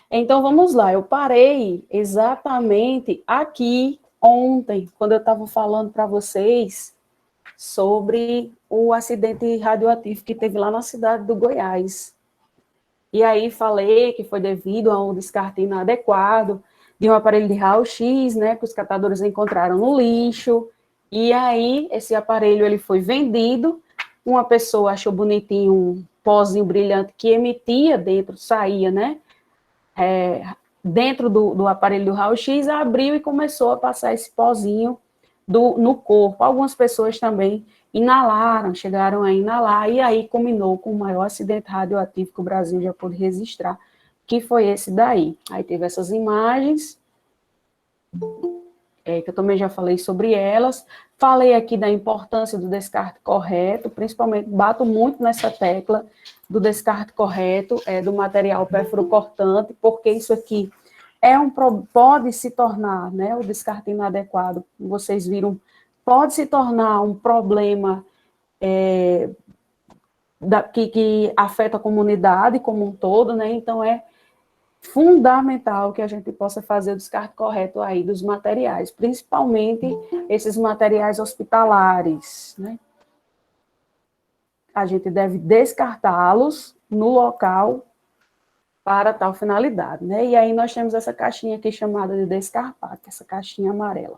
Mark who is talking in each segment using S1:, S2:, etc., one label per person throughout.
S1: Então, vamos lá. Eu parei exatamente aqui ontem, quando eu estava falando para vocês sobre o acidente radioativo que teve lá na cidade do Goiás. E aí falei que foi devido a um descarte inadequado de um aparelho de raio-x, né, que os catadores encontraram no lixo. E aí esse aparelho ele foi vendido, uma pessoa achou bonitinho um pozinho brilhante que emitia dentro, saía, né, dentro do aparelho do raio-x, abriu e começou a passar esse pozinho no corpo. Algumas pessoas também inalaram, chegaram a inalar, e aí culminou com o maior acidente radioativo que o Brasil já pôde registrar, que foi esse daí. Aí teve essas imagens, que eu também já falei sobre elas, falei aqui da importância do descarte correto, principalmente bato muito nessa tecla do descarte correto, do material perfuro-cortante, porque isso aqui pode se tornar, né, o descarte inadequado, vocês viram, pode se tornar um problema que afeta a comunidade como um todo, né, então é fundamental que a gente possa fazer o descarte correto aí dos materiais, principalmente esses materiais hospitalares, né, a gente deve descartá-los no local para tal finalidade, né? E aí nós temos essa caixinha aqui chamada de descartar, que é essa caixinha amarela.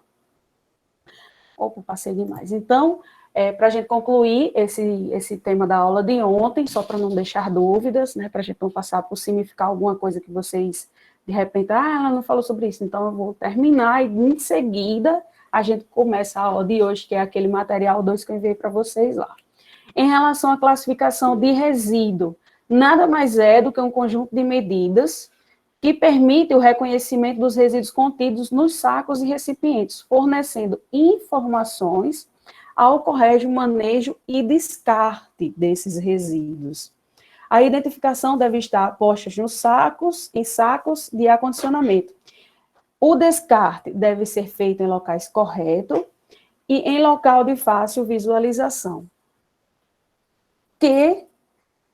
S1: Opa, passei demais. Então, para a gente concluir esse tema da aula de ontem, só para não deixar dúvidas, né? Para a gente não passar por cima e ficar alguma coisa que vocês, de repente, ela não falou sobre isso, então eu vou terminar e em seguida a gente começa a aula de hoje, que é aquele material 2 que eu enviei para vocês lá. Em relação à classificação de resíduo, nada mais é do que um conjunto de medidas que permite o reconhecimento dos resíduos contidos nos sacos e recipientes, fornecendo informações ao correto manejo e descarte desses resíduos. A identificação deve estar posta em sacos de acondicionamento. O descarte deve ser feito em locais corretos e em local de fácil visualização. Que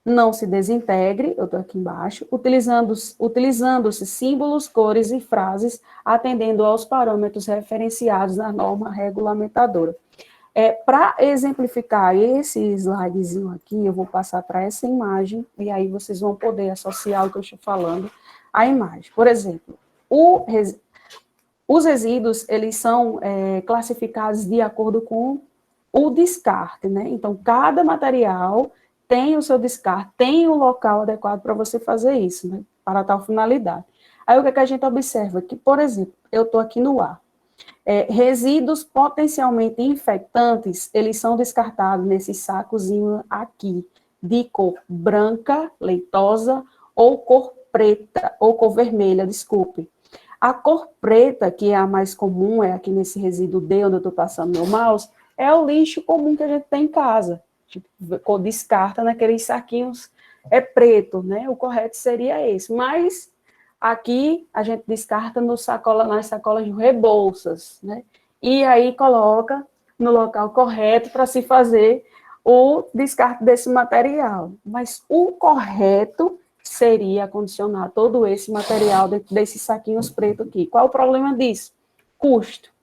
S1: não se desintegre, eu estou aqui embaixo, utilizando-se símbolos, cores e frases, atendendo aos parâmetros referenciados na norma regulamentadora. Para exemplificar esse slidezinho aqui, eu vou passar para essa imagem, e aí vocês vão poder associar o que eu estou falando à imagem. Por exemplo, os resíduos, eles são classificados de acordo com o descarte, né? Então, cada material tem o seu descarte, tem o local adequado para você fazer isso, né? Para tal finalidade. Aí, o que, é que a gente observa? Que, por exemplo, eu estou aqui no ar. Resíduos potencialmente infectantes, eles são descartados nesses sacozinho aqui, de cor branca, leitosa, ou cor preta, ou cor vermelha, desculpe. A cor preta, que é a mais comum, é aqui nesse resíduo D, onde eu estou passando meu mouse, é o lixo comum que a gente tem em casa. Tipo, descarta naqueles saquinhos, preto, né? O correto seria esse. Mas aqui a gente descarta nas sacolas de rebolsas, né? E aí coloca no local correto para se fazer o descarte desse material. Mas o correto seria acondicionar todo esse material dentro desses saquinhos pretos aqui. Qual o problema disso? Custo.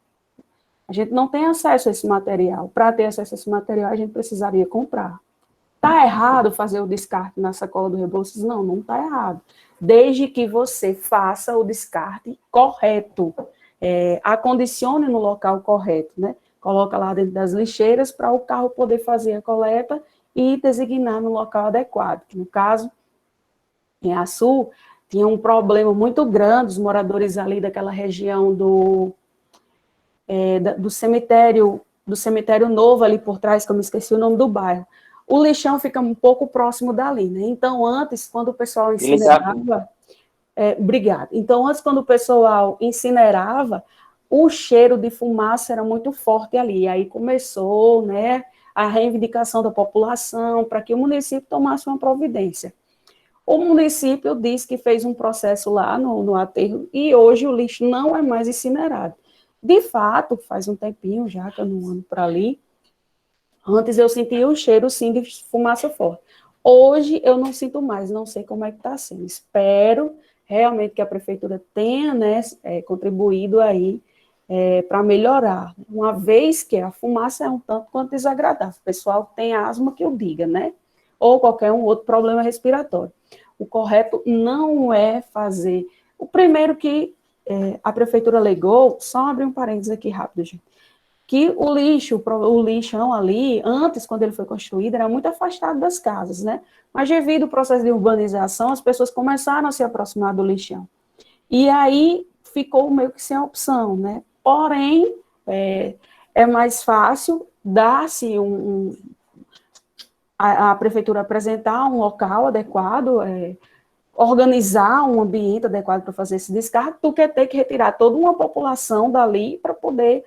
S1: A gente não tem acesso a esse material. Para ter acesso a esse material, a gente precisaria comprar. Está errado fazer o descarte na sacola do Rebouças? Não, não está errado. Desde que você faça o descarte correto. Acondicione no local correto, né? Coloca lá dentro das lixeiras para o carro poder fazer a coleta e designar no local adequado. No caso, em Açu, tinha um problema muito grande, os moradores ali daquela região do cemitério novo ali por trás, que eu me esqueci o nome do bairro. O lixão fica um pouco próximo dali, né? Então, antes, quando o pessoal incinerava... obrigada. Então, antes, quando o pessoal incinerava, o cheiro de fumaça era muito forte ali. E aí começou, né, a reivindicação da população para que o município tomasse uma providência. O município disse que fez um processo lá no aterro e hoje o lixo não é mais incinerado. De fato, faz um tempinho já que eu não ando por ali. Antes eu sentia o cheiro, sim, de fumaça forte. Hoje eu não sinto mais, não sei como é que está sendo. Espero realmente que a prefeitura tenha, né, contribuído aí para melhorar, uma vez que a fumaça é um tanto quanto desagradável. O pessoal que tem asma que o diga, né? Ou qualquer um outro problema respiratório. O correto não é fazer. O primeiro que a prefeitura alegou, só abrir um parênteses aqui rápido, gente, que o lixão ali, antes, quando ele foi construído, era muito afastado das casas, né? Mas devido ao processo de urbanização, as pessoas começaram a se aproximar do lixão. E aí ficou meio que sem opção, né? Porém, é mais fácil dar-se a prefeitura apresentar um local adequado, organizar um ambiente adequado para fazer esse descarte, do que ter que retirar toda uma população dali para poder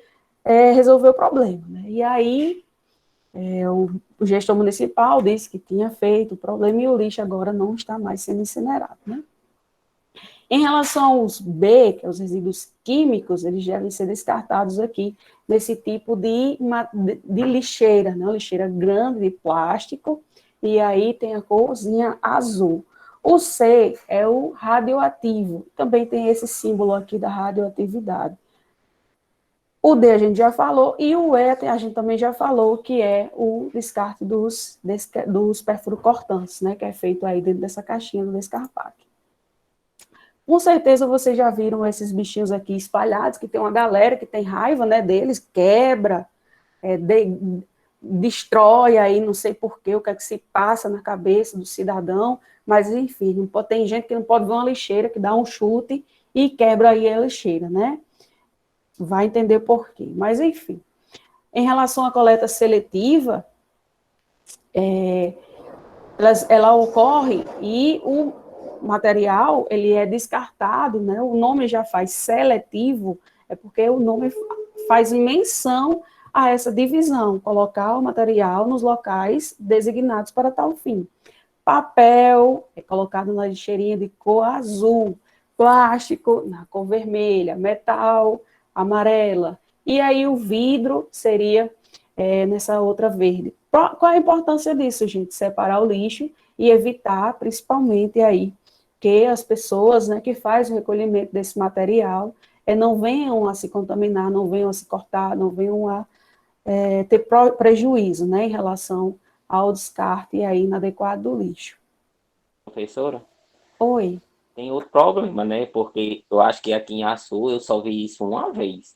S1: resolver o problema, né? E aí, o gestor municipal disse que tinha feito o problema e o lixo agora não está mais sendo incinerado, né? Em relação aos B, que é os resíduos químicos, eles devem ser descartados aqui nesse tipo de lixeira, né? Uma lixeira grande de plástico, e aí tem a corzinha azul. O C é o radioativo, também tem esse símbolo aqui da radioatividade. O D a gente já falou, e o E a gente também já falou, que é o descarte dos perfluorocortantes, né? Que é feito aí dentro dessa caixinha do Descarpac. Com certeza vocês já viram esses bichinhos aqui espalhados, que tem uma galera que tem raiva, né, deles, quebra, destrói aí, não sei porquê, o que é que se passa na cabeça do cidadão, mas enfim, tem gente que não pode ver uma lixeira, que dá um chute e quebra aí a lixeira, né? Vai entender por quê. Mas enfim, em relação à coleta seletiva, ela ocorre e o material, ele é descartado, né? O nome já faz seletivo, é porque o nome faz menção a essa divisão, colocar o material nos locais designados para tal fim. Papel é colocado na lixeirinha de cor azul, plástico na cor vermelha, metal amarela, e aí o vidro seria nessa outra verde. Qual a importância disso, gente? Separar o lixo e evitar, principalmente aí, que as pessoas, né, que fazem o recolhimento desse material não venham a se contaminar, não venham a se cortar, não venham a ter prejuízo, né, em relação ao descarte aí inadequado do lixo.
S2: Professora,
S1: Oi.
S2: tem outro problema, né? Porque eu acho que aqui em Açu eu só vi isso uma vez,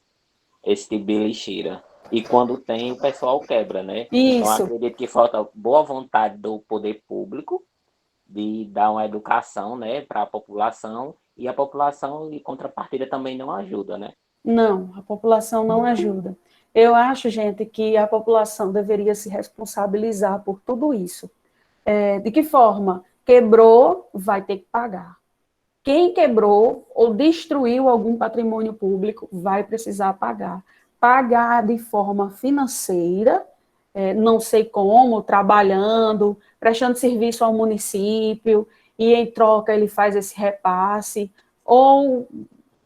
S2: esse tipo de lixeira. E quando tem, o pessoal quebra, né? Então
S1: Isso.
S2: acredito que falta boa vontade do poder público de dar uma educação, né, para a população, e a população, em contrapartida, também não ajuda, né?
S1: Não, a população não ajuda. Eu acho, gente, que a população deveria se responsabilizar por tudo isso. De que forma? Quebrou, vai ter que pagar. Quem quebrou ou destruiu algum patrimônio público vai precisar pagar. Pagar de forma financeira, não sei como, trabalhando, prestando serviço ao município, e em troca ele faz esse repasse, ou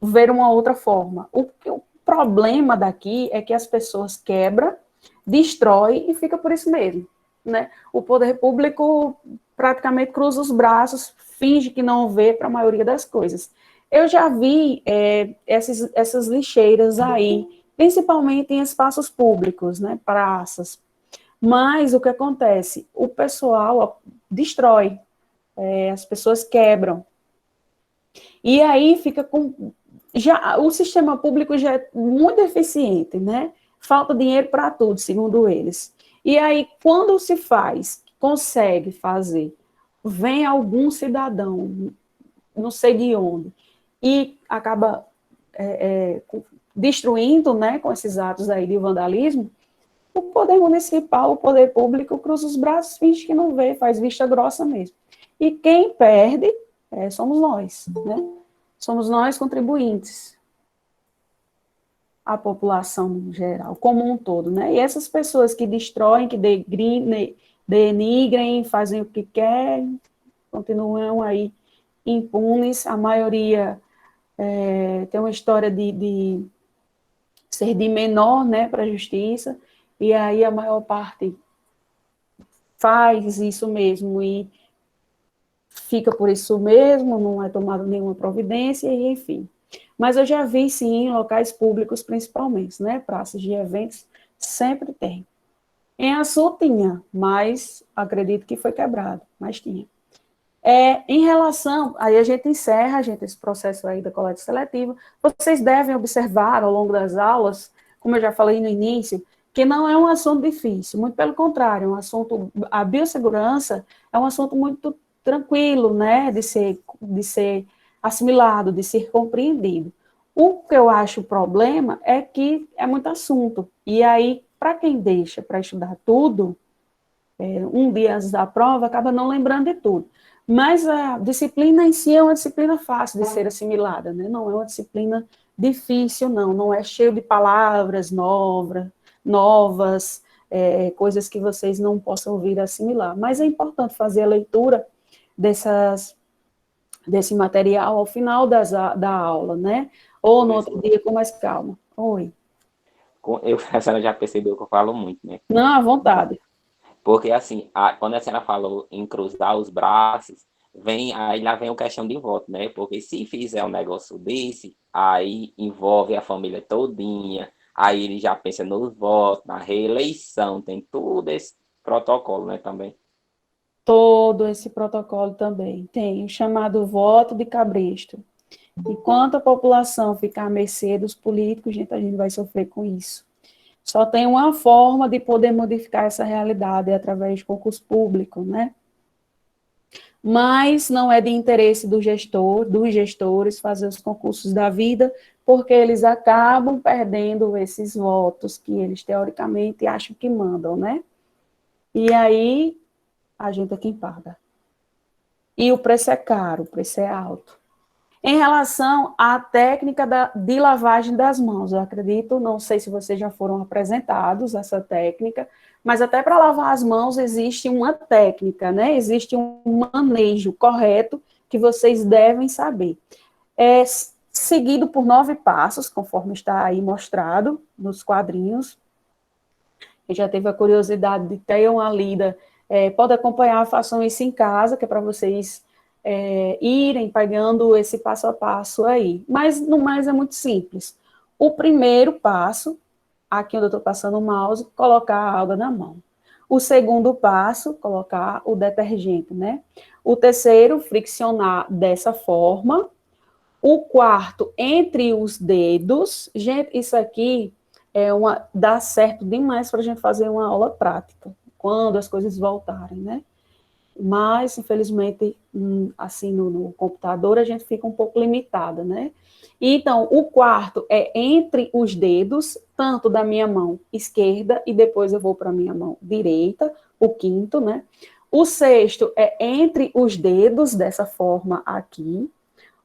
S1: ver uma outra forma. O problema daqui é que as pessoas quebram, destrói e fica por isso mesmo, né? O poder público praticamente cruza os braços, finge que não vê para a maioria das coisas. Eu já vi essas lixeiras aí, principalmente em espaços públicos, né, praças. Mas o que acontece? O pessoal destrói, as pessoas quebram. E aí fica com. Já, o sistema público já é muito eficiente, né? Falta dinheiro para tudo, segundo eles. E aí, quando se faz, consegue fazer, vem algum cidadão, não sei de onde, e acaba destruindo, né, com esses atos aí de vandalismo, o poder municipal, o poder público cruza os braços, finge que não vê, faz vista grossa mesmo. E quem perde somos nós, né? Somos nós contribuintes, a população em geral, como um todo, né? E essas pessoas que destroem, que denigrem, fazem o que querem, continuam aí impunes, a maioria tem uma história de ser de menor, né, para a justiça, e aí a maior parte faz isso mesmo e fica por isso mesmo, não é tomada nenhuma providência, e enfim. Mas eu já vi, sim, em locais públicos, principalmente, né? Praças de eventos, sempre tem. Em Açu tinha, mas acredito que foi quebrado, mas tinha. Em relação, aí a gente encerra, esse processo aí da coleta seletiva, vocês devem observar ao longo das aulas, como eu já falei no início, que não é um assunto difícil, muito pelo contrário, a biossegurança é um assunto muito tranquilo, né, de ser assimilado, de ser compreendido. O que eu acho o problema é que é muito assunto, e aí, para quem deixa para estudar tudo, um dia antes da prova, acaba não lembrando de tudo. Mas a disciplina em si é uma disciplina fácil de ser assimilada, né? Não é uma disciplina difícil, não é cheio de palavras novas, coisas que vocês não possam vir a assimilar. Mas é importante fazer a leitura desse material ao final da aula, né? Ou no outro dia com mais calma. Oi.
S2: A senhora já percebeu que eu falo muito, né?
S1: Não, à vontade.
S2: Porque, assim, quando a senhora falou em cruzar os braços, aí lá vem a questão de voto, né? Porque se fizer um negócio desse, aí envolve a família todinha, aí ele já pensa nos votos, na reeleição, tem todo esse protocolo, né, também.
S1: Todo esse protocolo também tem o chamado voto de cabresto. Enquanto a população ficar à mercê dos políticos, gente, a gente vai sofrer com isso. Só tem uma forma de poder modificar essa realidade, é através de concurso público, né? Mas não é de interesse dos gestores fazer os concursos da vida, porque eles acabam perdendo esses votos que eles, teoricamente, acham que mandam, né? E aí, a gente é quem paga. E o preço é caro, o preço é alto. Em relação à técnica de lavagem das mãos, eu acredito, não sei se vocês já foram apresentados essa técnica, mas até para lavar as mãos existe uma técnica, né? Existe um manejo correto que vocês devem saber. É seguido por 9 passos, conforme está aí mostrado nos quadrinhos. Quem já teve a curiosidade de ter uma lida, pode acompanhar, façam isso em casa, que é para vocês irem pegando esse passo a passo aí. Mas, no mais, é muito simples. O primeiro passo, aqui onde eu estou passando o mouse, colocar a água na mão. O segundo passo, colocar o detergente, né? O terceiro, friccionar dessa forma. O quarto, entre os dedos. Gente, isso aqui dá certo demais para a gente fazer uma aula prática, quando as coisas voltarem, né? Mas, infelizmente, assim, no computador, a gente fica um pouco limitada, né? Então, o quarto é entre os dedos, tanto da minha mão esquerda, e depois eu vou para a minha mão direita, o quinto, né? O sexto é entre os dedos, dessa forma aqui.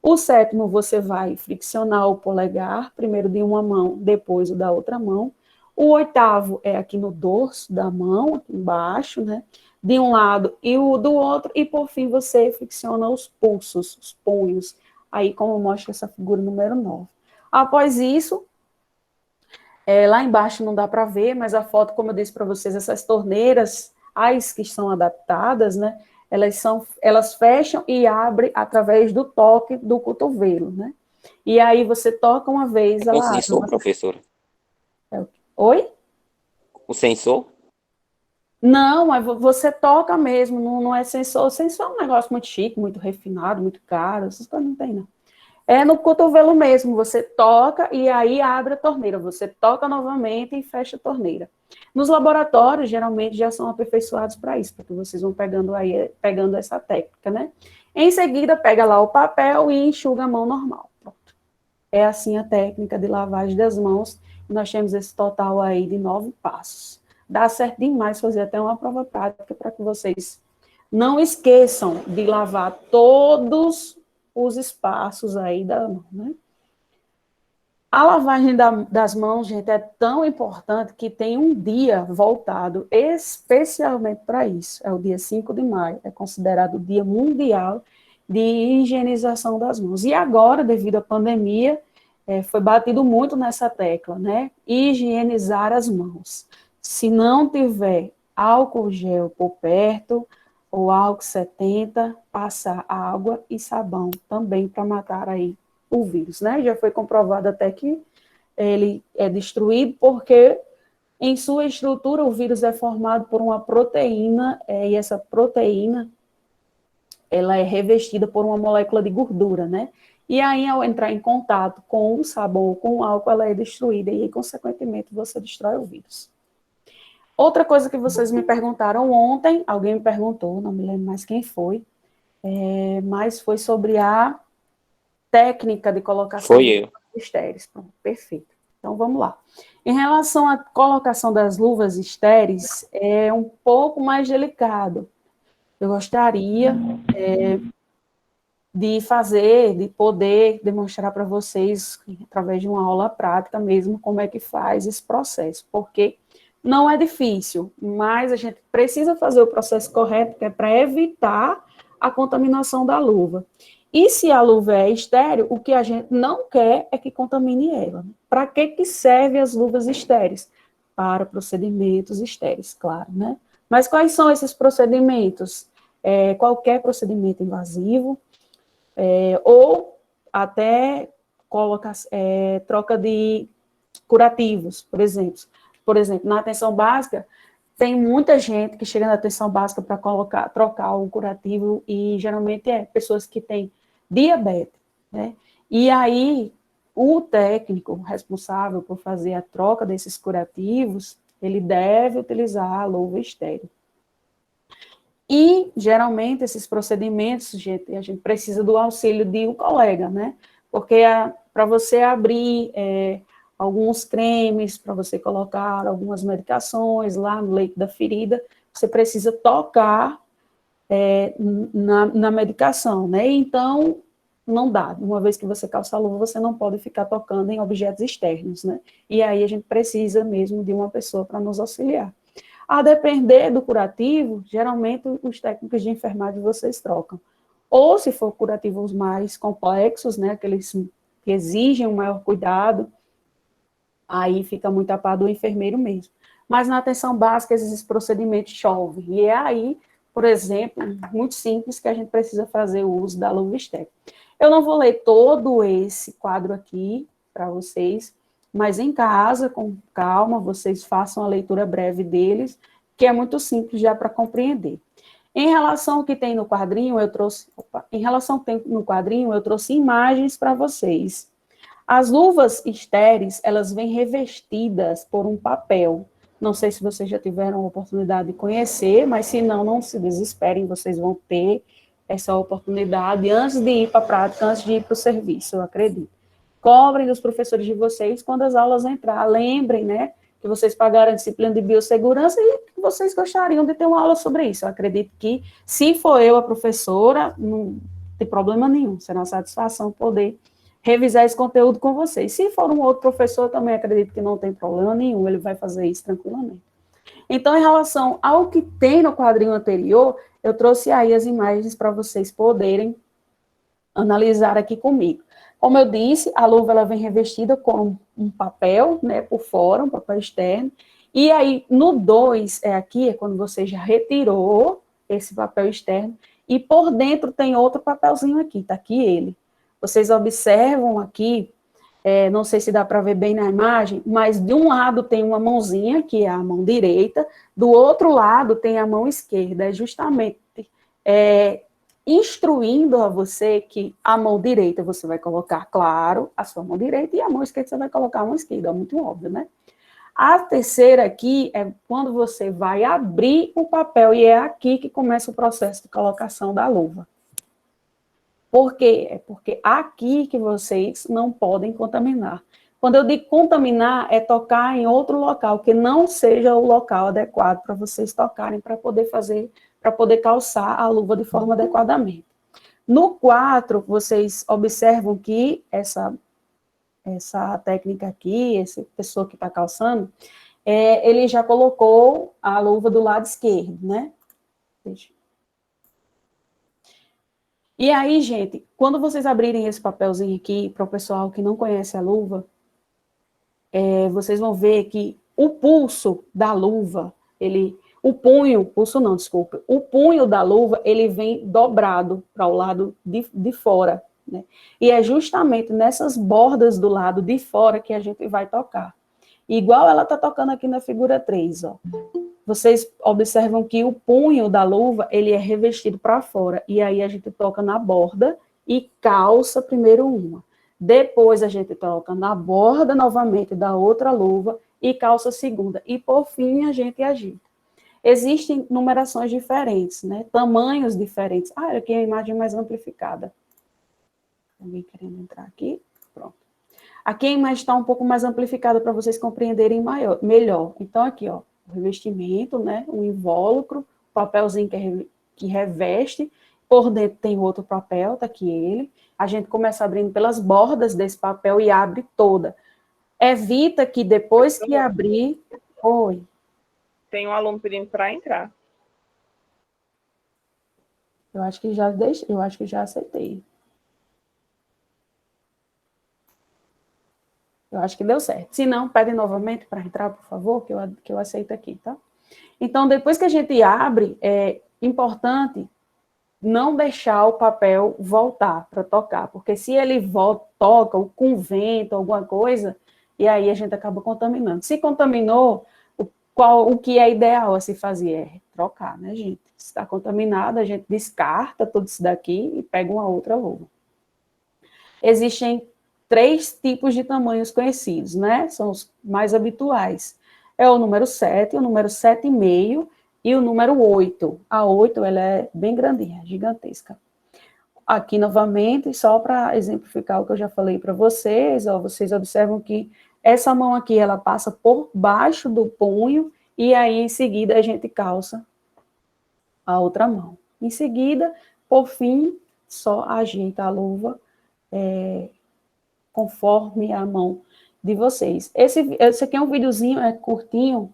S1: O sétimo, você vai friccionar o polegar, primeiro de uma mão, depois o da outra mão. O oitavo é aqui no dorso da mão, aqui embaixo, né? De um lado e o do outro, e por fim você fricciona os pulsos, os punhos, aí como mostra essa figura número 9. Após isso, lá embaixo não dá para ver, mas a foto, como eu disse para vocês, essas torneiras, as que são adaptadas, né? Elas fecham e abrem através do toque do cotovelo, né? E aí você toca uma vez,
S2: É com
S1: ela abre.
S2: sensor, professora?
S1: Oi?
S2: O sensor?
S1: Não, mas você toca mesmo, não é sensor. O sensor é um negócio muito chique, muito refinado, muito caro, essas coisas não tem, não. É no cotovelo mesmo, você toca e aí abre a torneira, você toca novamente e fecha a torneira. Nos laboratórios, geralmente, já são aperfeiçoados para isso, porque vocês vão pegando essa técnica, né? Em seguida, pega lá o papel e enxuga a mão normal. Pronto. É assim a técnica de lavagem das mãos. Nós temos esse total aí de 9 passos. Dá certo demais fazer até uma prova prática para que vocês não esqueçam de lavar todos os espaços aí da mão, né? A lavagem das mãos, gente, é tão importante que tem um dia voltado especialmente para isso. É o dia 5 de maio, é considerado o Dia Mundial de Higienização das Mãos. E agora, devido à pandemia, foi batido muito nessa tecla, né? Higienizar as mãos. Se não tiver álcool gel por perto, ou álcool 70, passar água e sabão também para matar aí o vírus, né? Já foi comprovado até que ele é destruído porque em sua estrutura o vírus é formado por uma proteína e essa proteína ela é revestida por uma molécula de gordura, né? E aí, ao entrar em contato com o sabão ou com o álcool, ela é destruída e, consequentemente, você destrói o vírus. Outra coisa que vocês me perguntaram ontem, alguém me perguntou, não me lembro mais quem foi, mas foi sobre a técnica de colocação
S2: Foi
S1: de
S2: eu.
S1: luvas estéreis. Pronto, perfeito. Então, vamos lá. Em relação à colocação das luvas estéreis, é um pouco mais delicado. Eu gostaria de poder demonstrar para vocês, através de uma aula prática mesmo, como é que faz esse processo, porque não é difícil, mas a gente precisa fazer o processo correto, que é para evitar a contaminação da luva. E se a luva é estéril, o que a gente não quer é que contamine ela. Para que servem as luvas estéreis? Para procedimentos estéreis, claro, né? Mas quais são esses procedimentos? Qualquer procedimento invasivo, ou até troca de curativos, por exemplo. Por exemplo, na atenção básica, tem muita gente que chega na atenção básica para trocar o curativo, e geralmente é pessoas que têm diabetes, né? E aí, o técnico responsável por fazer a troca desses curativos, ele deve utilizar a luva estéril. E, geralmente, esses procedimentos, gente, a gente precisa do auxílio de um colega, né? Porque para você abrir alguns cremes, para você colocar algumas medicações lá no leito da ferida, você precisa tocar na medicação, né? Então, não dá. Uma vez que você calça a luva, você não pode ficar tocando em objetos externos, né? E aí a gente precisa mesmo de uma pessoa para nos auxiliar. A depender do curativo, geralmente os técnicos de enfermagem vocês trocam. Ou se for curativos mais complexos, né, aqueles que exigem um maior cuidado, aí fica muito a par do enfermeiro mesmo. Mas na atenção básica, esses procedimentos chovem. E é aí, por exemplo, muito simples, que a gente precisa fazer o uso da luva estéril. Eu não vou ler todo esse quadro aqui para vocês, mas em casa, com calma, vocês façam a leitura breve deles, que é muito simples já para compreender. Em relação ao que tem no quadrinho, eu trouxe imagens para vocês. As luvas estéreis, elas vêm revestidas por um papel. Não sei se vocês já tiveram a oportunidade de conhecer, mas se não, não se desesperem, vocês vão ter essa oportunidade antes de ir para a prática, antes de ir para o serviço, eu acredito. Cobrem dos professores de vocês quando as aulas entrar. Lembrem, né, que vocês pagaram a disciplina de biossegurança e que vocês gostariam de ter uma aula sobre isso. Eu acredito que, se for eu a professora, não tem problema nenhum. Será uma satisfação poder revisar esse conteúdo com vocês. Se for um outro professor, também acredito que não tem problema nenhum, ele vai fazer isso tranquilamente. Então, em relação ao que tem no quadrinho anterior, eu trouxe aí as imagens para vocês poderem analisar aqui comigo. Como eu disse, a luva ela vem revestida com um papel, né, por fora, um papel externo, e aí no 2, aqui é quando você já retirou esse papel externo, e por dentro tem outro papelzinho aqui, tá aqui ele. Vocês observam aqui, não sei se dá para ver bem na imagem, mas de um lado tem uma mãozinha, que é a mão direita, do outro lado tem a mão esquerda, é justamente instruindo a você que a mão direita você vai colocar, claro, a sua mão direita, e a mão esquerda você vai colocar a mão esquerda, é muito óbvio, né? A terceira aqui é quando você vai abrir o papel, e é aqui que começa o processo de colocação da luva. Por quê? É porque aqui que vocês não podem contaminar. Quando eu digo contaminar, é tocar em outro local, que não seja o local adequado para vocês tocarem, para poder calçar a luva de forma adequadamente. No 4, vocês observam que essa técnica aqui, essa pessoa que está calçando, ele já colocou a luva do lado esquerdo, né? Deixa. E aí, gente, quando vocês abrirem esse papelzinho aqui, para o pessoal que não conhece a luva, vocês vão ver que o pulso da luva, O punho, pulso não, desculpa. O punho da luva, ele vem dobrado para o lado de fora, né? E é justamente nessas bordas do lado de fora que a gente vai tocar. Igual ela está tocando aqui na figura 3, ó. Vocês observam que o punho da luva, ele é revestido para fora. E aí a gente toca na borda e calça primeiro uma. Depois a gente toca na borda novamente da outra luva e calça a segunda. E por fim a gente agita. Existem numerações diferentes, né? Tamanhos diferentes. Ah, aqui é a imagem mais amplificada. Alguém querendo entrar aqui? Pronto. Aqui a imagem está um pouco mais amplificada para vocês compreenderem melhor. Então, aqui, ó, o revestimento, né? O invólucro, o papelzinho que reveste. Por dentro tem outro papel, tá aqui ele. A gente começa abrindo pelas bordas desse papel e abre toda. Evita que depois que abrir... Oi.
S3: Tem um aluno pedindo para entrar.
S1: Eu acho que já deixei, eu acho que já aceitei. Eu acho que deu certo. Se não, pede novamente para entrar, por favor, que eu aceito aqui, tá? Então, depois que a gente abre, é importante não deixar o papel voltar para tocar, porque se ele toca com vento, alguma coisa, e aí a gente acaba contaminando. Se contaminou, o que é ideal a se fazer é trocar, né, gente? Se está contaminado, a gente descarta tudo isso daqui e pega uma outra luva. Existem 3 tipos de tamanhos conhecidos, né? São os mais habituais. É o número 7, o número 7,5 e o número 8. A 8, ela é bem grandinha, gigantesca. Aqui, novamente, só para exemplificar o que eu já falei para vocês, ó, vocês observam que essa mão aqui, ela passa por baixo do punho, e aí, em seguida, a gente calça a outra mão. Em seguida, por fim, só ajeita a luva conforme a mão de vocês. Esse aqui é um videozinho, é curtinho.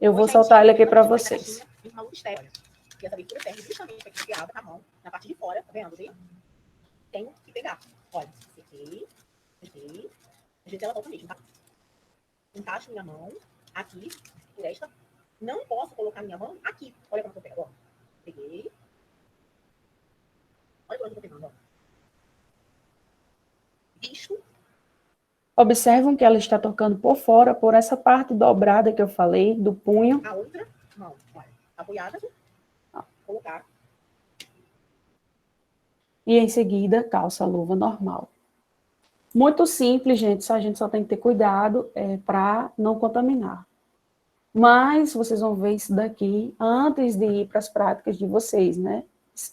S1: Eu vou soltar ele aqui para vocês.
S4: E essa abertura serve justamente para que você abra a mão na parte de fora, tá vendo? Tem que pegar. Olha, sequei. A gente ela volta mesmo, tá? Encaixo minha mão aqui, por esta. Não posso colocar minha mão aqui. Olha como eu pego, ó. Peguei. Olha como eu tô pegando, ó. Isto.
S1: Observam que ela está tocando por fora, por essa parte dobrada que eu falei, do punho.
S4: A outra mão, olha, apoiada. Colocar.
S1: E em seguida, calça a luva normal. Muito simples, gente, a gente só tem que ter cuidado para não contaminar. Mas vocês vão ver isso daqui antes de ir para as práticas de vocês, né?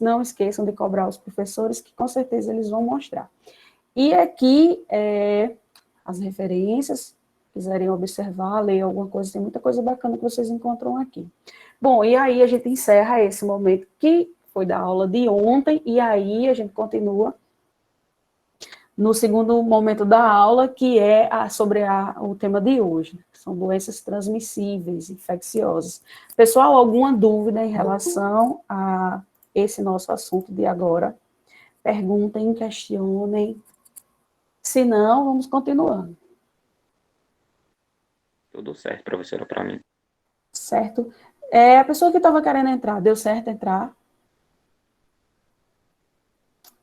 S1: Não esqueçam de cobrar os professores, que com certeza eles vão mostrar. E aqui, as referências, quiserem observar, ler alguma coisa, tem muita coisa bacana que vocês encontram aqui. Bom, e aí a gente encerra esse momento que foi da aula de ontem, e aí a gente continua no segundo momento da aula, que é sobre o tema de hoje, que são doenças transmissíveis, infecciosas. Pessoal, alguma dúvida em relação a esse nosso assunto de agora? Perguntem, questionem. Se não, vamos continuando.
S2: Tudo certo, professora, para mim.
S1: Certo? A pessoa que estava querendo entrar, deu certo entrar?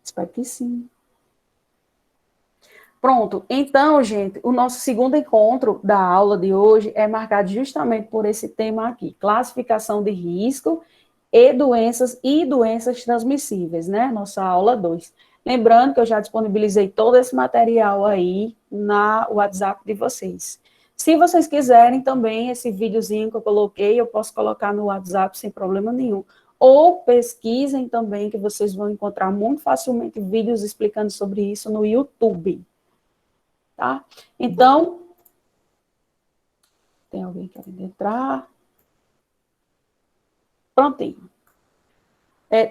S1: Espero que sim. Pronto, então, gente, o nosso segundo encontro da aula de hoje é marcado justamente por esse tema aqui, classificação de risco e doenças transmissíveis, né? Nossa aula 2. Lembrando que eu já disponibilizei todo esse material aí na WhatsApp de vocês. Se vocês quiserem também, esse videozinho que eu coloquei, eu posso colocar no WhatsApp sem problema nenhum. Ou pesquisem também, que vocês vão encontrar muito facilmente vídeos explicando sobre isso no YouTube. Tá? Então, tem alguém querendo entrar? Prontinho.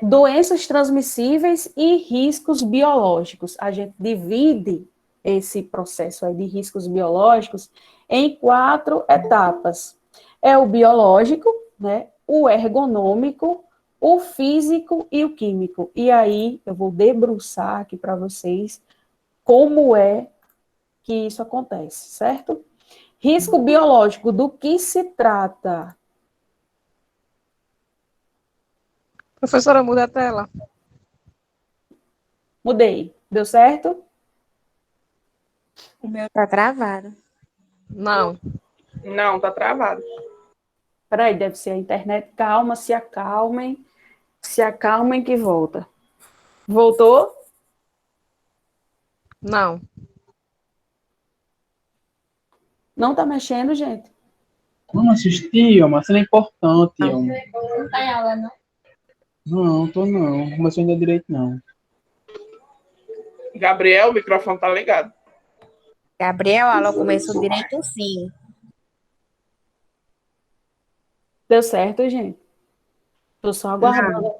S1: Doenças transmissíveis e riscos biológicos. A gente divide esse processo aí de riscos biológicos em 4 etapas. É o biológico, né? O ergonômico, o físico e o químico. E aí, eu vou debruçar aqui para vocês como é que isso acontece, certo? Risco biológico, do que se trata?
S5: Professora, muda a tela.
S1: Mudei. Deu certo?
S6: O meu tá travado.
S5: Não.
S3: Não, tá travado.
S1: Peraí, deve ser a internet. Calma, se acalmem. Se acalmem que volta. Voltou?
S5: Não.
S1: Não tá mexendo, gente?
S7: Vamos assistir, uma cena importante.
S6: Não tá em aula, não?
S7: Não, tô não. Não começou ainda direito, não.
S3: Gabriel, o microfone tá ligado.
S6: Gabriel, a aula começou direito sim.
S1: Deu certo, gente? Tô só aguardando.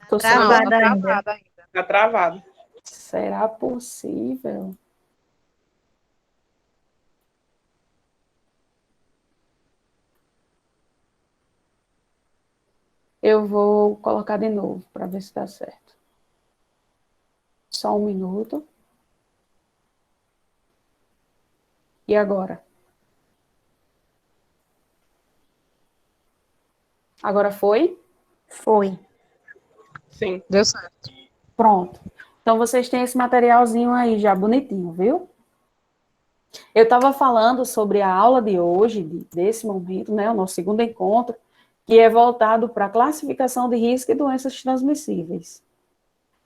S1: Tô só
S5: Não, tá
S6: Travado ainda.
S5: travada ainda.
S3: Tá travado.
S1: Será possível? Eu vou colocar de novo para ver se dá certo. Só um minuto. E agora? Agora foi?
S6: Foi.
S3: Sim.
S5: Deu certo.
S1: Pronto. Então vocês têm esse materialzinho aí já bonitinho, viu? Eu estava falando sobre a aula de hoje, desse momento, né, o nosso segundo encontro, que é voltado para a classificação de risco e doenças transmissíveis.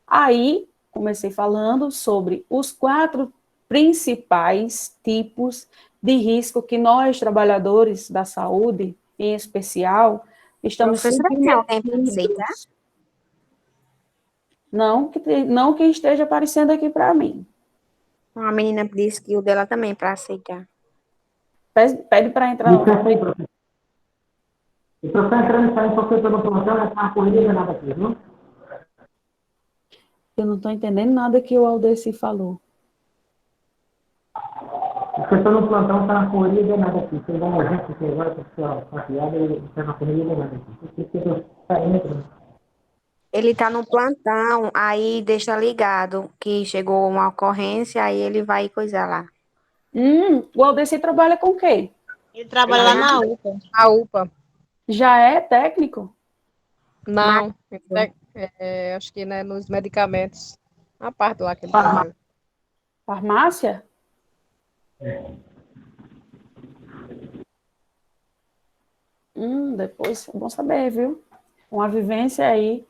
S1: Aí, comecei falando sobre os 4 principais tipos de risco que nós, trabalhadores da saúde, em especial, estamos
S6: Professora, tem alguém para aceitar?
S1: submetidos. Não que esteja aparecendo aqui para mim.
S6: Uma menina disse que o dela também para aceitar.
S1: Pede para entrar no...
S8: O professor entrando e saindo porque eu tô no plantão, essa é uma corrida nada aqui, viu?
S1: Eu não estou entendendo nada que o Aldeci falou.
S8: O professor no plantão tá na corrida nada aqui. Você dá uma gente que agora que a piada e tá na corrida nada aqui. Porque eu tô entrando.
S6: Ele tá no plantão, aí deixa ligado que chegou uma ocorrência, aí ele vai coisar lá.
S1: O Aldeci trabalha com o quê?
S9: Ele trabalha lá na UPA.
S5: A UPA.
S1: Já é técnico?
S5: Não. Acho que né, nos medicamentos. A parte lá que ele trabalha.
S1: Farmácia? Depois é bom saber, viu? Uma vivência aí.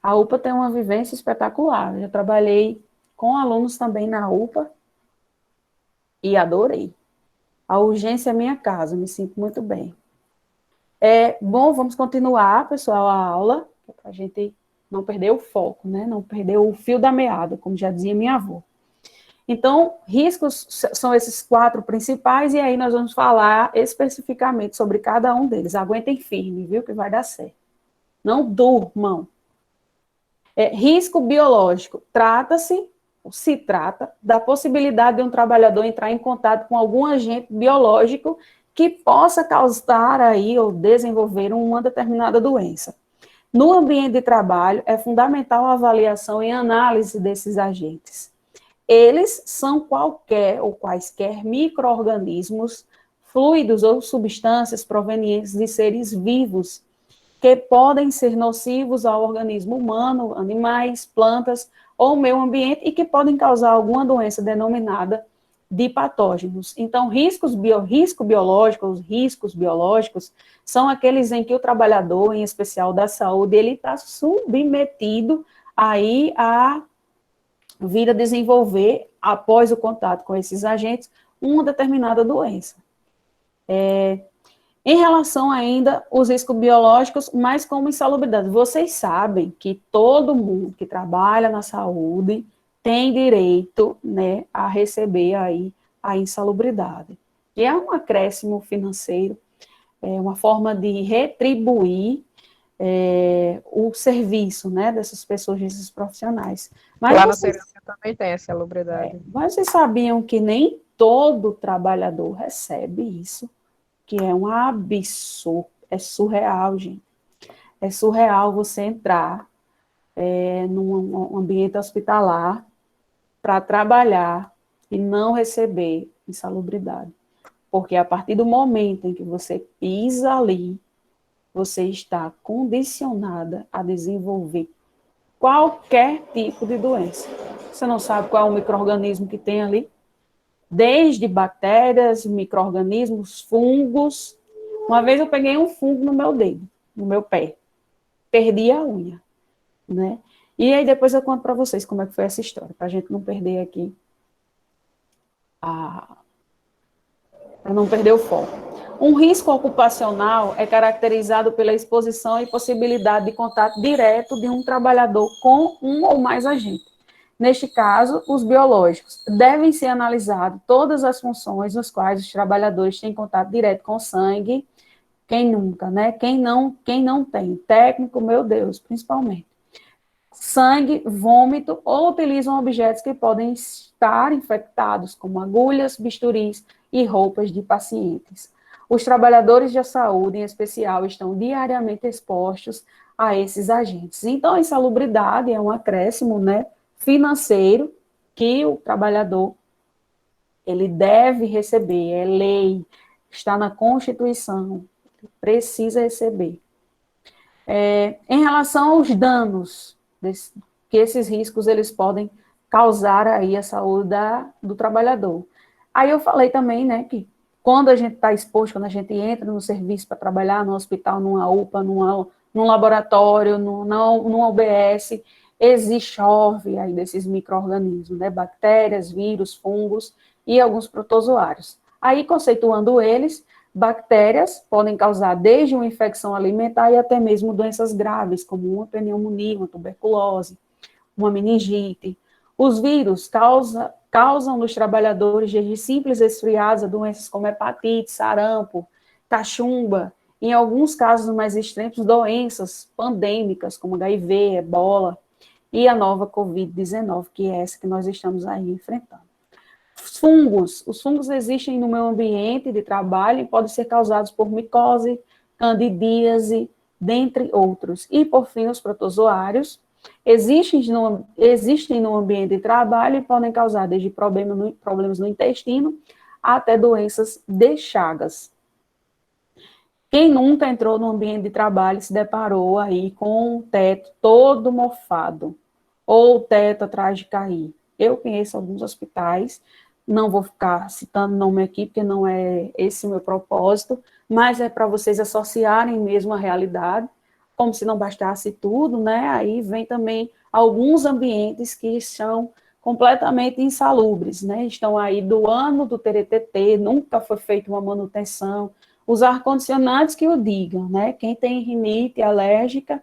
S1: A UPA tem uma vivência espetacular. Eu já trabalhei com alunos também na UPA e adorei. A urgência é minha casa, me sinto muito bem. Bom, vamos continuar, pessoal, a aula, para a gente não perder o foco, né? Não perder o fio da meada, como já dizia minha avó. Então, riscos são esses 4 principais, e aí nós vamos falar especificamente sobre cada um deles. Aguentem firme, viu, que vai dar certo. Não durmam. Risco biológico. Se trata da possibilidade de um trabalhador entrar em contato com algum agente biológico que possa causar aí ou desenvolver uma determinada doença. No ambiente de trabalho, é fundamental a avaliação e análise desses agentes. Eles são qualquer ou quaisquer micro-organismos, fluidos ou substâncias provenientes de seres vivos, que podem ser nocivos ao organismo humano, animais, plantas ou meio ambiente e que podem causar alguma doença denominada de patógenos. Então, riscos biológicos são aqueles em que o trabalhador, em especial da saúde, ele está submetido aí a vir a desenvolver, após o contato com esses agentes, uma determinada doença. Em relação ainda aos riscos biológicos, mas como insalubridade. Vocês sabem que todo mundo que trabalha na saúde tem direito, né, a receber aí a insalubridade. Que é um acréscimo financeiro, é uma forma de retribuir o serviço, né, dessas pessoas, desses profissionais. Mas
S5: Lá na
S1: vocês,
S5: Serena também tem essa salubridade.
S1: mas vocês sabiam que nem todo trabalhador recebe isso? Que é um absurdo, é surreal, gente. É surreal você entrar num ambiente hospitalar para trabalhar e não receber insalubridade. Porque a partir do momento em que você pisa ali, você está condicionada a desenvolver qualquer tipo de doença. Você não sabe qual é o micro-organismo que tem ali? Desde bactérias, micro-organismos, fungos. Uma vez eu peguei um fungo no meu dedo, no meu pé. Perdi a unha, né? E aí depois eu conto para vocês como é que foi essa história, para a gente não perder aqui para não perder o foco. Um risco ocupacional é caracterizado pela exposição e possibilidade de contato direto de um trabalhador com um ou mais agentes. Neste caso, os biológicos devem ser analisados todas as funções nos quais os trabalhadores têm contato direto com o sangue, quem nunca, né? Quem não tem, técnico, meu Deus, principalmente. Sangue, vômito ou utilizam objetos que podem estar infectados, como agulhas, bisturis e roupas de pacientes. Os trabalhadores da saúde, em especial, estão diariamente expostos a esses agentes. Então, a insalubridade é um acréscimo, né, financeiro que o trabalhador ele deve receber, é lei, está na Constituição, precisa receber. Em relação aos danos que esses riscos eles podem causar aí à saúde do trabalhador. Aí eu falei também, né, que quando a gente está exposto, quando a gente entra no serviço para trabalhar, no hospital, numa UPA, num laboratório, numa UBS, chove aí desses micro-organismos, né, bactérias, vírus, fungos e alguns protozoários. Aí, conceituando eles, bactérias podem causar desde uma infecção alimentar e até mesmo doenças graves, como uma pneumonia, uma tuberculose, uma meningite. Os vírus causam nos trabalhadores desde simples resfriados a doenças como hepatite, sarampo, cachumba, em alguns casos mais extremos, doenças pandêmicas como HIV, ebola e a nova Covid-19, que é essa que nós estamos aí enfrentando. Os fungos existem no meio ambiente de trabalho e podem ser causados por micose, candidíase, dentre outros. E, por fim, os protozoários existem no ambiente de trabalho e podem causar desde problemas no intestino até doenças de Chagas. Quem nunca entrou no ambiente de trabalho e se deparou aí com um teto todo mofado, ou o teto atrás de cair? Eu conheço alguns hospitais, não vou ficar citando nome aqui, porque não é esse o meu propósito, mas é para vocês associarem mesmo a realidade, como se não bastasse tudo, né? Aí vem também alguns ambientes que são completamente insalubres, né? Estão aí do ano do TRTT, nunca foi feita uma manutenção. Os ar-condicionados que o digam, né? Quem tem rinite alérgica,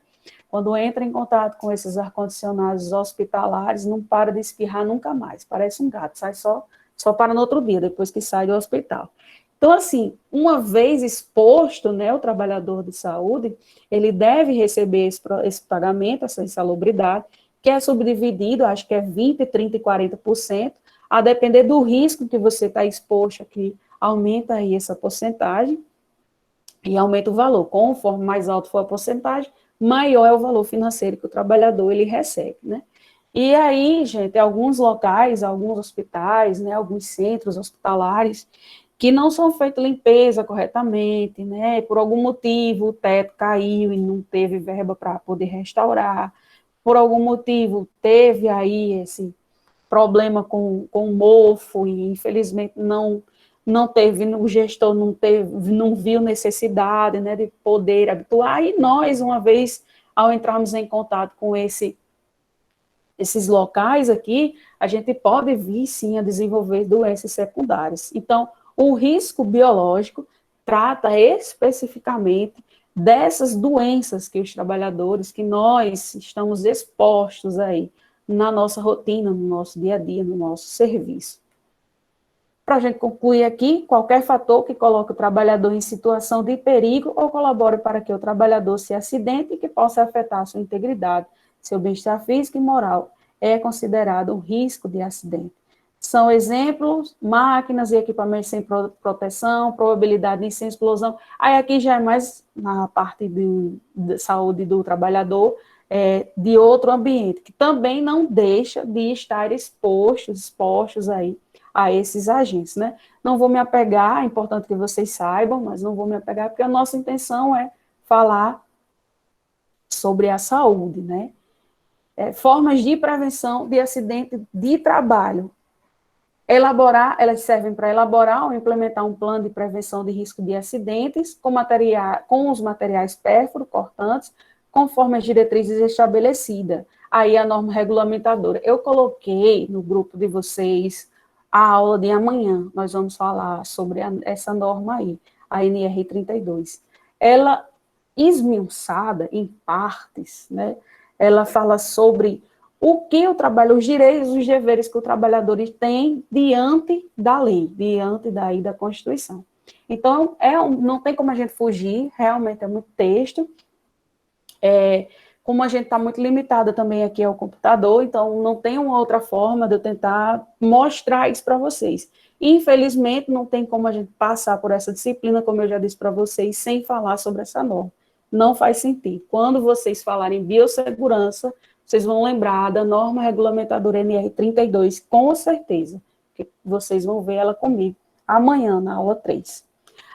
S1: quando entra em contato com esses ar-condicionados hospitalares, não para de espirrar nunca mais, parece um gato, sai só para no outro dia, depois que sai do hospital. Então, assim, uma vez exposto, né, o trabalhador de saúde, ele deve receber esse pagamento, essa insalubridade, que é subdividido, acho que é 20%, 30% e 40%, a depender do risco que você está exposto aqui, aumenta aí essa porcentagem, e aumenta o valor. Conforme mais alto for a porcentagem, maior é o valor financeiro que o trabalhador ele recebe, né? E aí, gente, alguns locais, alguns hospitais, né, alguns centros hospitalares, que não são feitas limpeza corretamente, né, por algum motivo o teto caiu e não teve verba para poder restaurar, por algum motivo teve aí esse problema com mofo e infelizmente não teve, o gestor não viu necessidade, né, de poder habituar, e nós, uma vez, ao entrarmos em contato com esses locais aqui, a gente pode vir, sim, a desenvolver doenças secundárias. Então, o risco biológico trata especificamente dessas doenças que os trabalhadores, que nós estamos expostos aí na nossa rotina, no nosso dia a dia, no nosso serviço. Para a gente concluir aqui, qualquer fator que coloque o trabalhador em situação de perigo ou colabore para que o trabalhador se acidente e que possa afetar sua integridade, seu bem-estar físico e moral, é considerado um risco de acidente. São exemplos, máquinas e equipamentos sem proteção, probabilidade de incêndio, explosão. Aí aqui já é mais na parte de saúde do trabalhador, de outro ambiente, que também não deixa de estar expostos aí a esses agentes, né? Não vou me apegar, é importante que vocês saibam, mas não vou me apegar, porque a nossa intenção é falar sobre a saúde, né? Formas de prevenção de acidente de trabalho. Elas servem para elaborar ou implementar um plano de prevenção de risco de acidentes com os materiais pérfuro, cortantes, conforme as diretrizes estabelecidas. Aí a norma regulamentadora. Eu coloquei no grupo de vocês a aula de amanhã, nós vamos falar sobre essa norma aí, a NR 32. Ela, esmiuçada em partes, né, ela fala sobre o que o trabalho, os direitos, os deveres que o trabalhador tem diante da lei, diante da Constituição. Então, não tem como a gente fugir, realmente é muito texto. Como a gente está muito limitada também aqui ao computador, então não tem uma outra forma de eu tentar mostrar isso para vocês. Infelizmente, não tem como a gente passar por essa disciplina, como eu já disse para vocês, sem falar sobre essa norma. Não faz sentido. Quando vocês falarem biossegurança, vocês vão lembrar da norma regulamentadora NR 32, com certeza, que vocês vão ver ela comigo amanhã, na aula 3.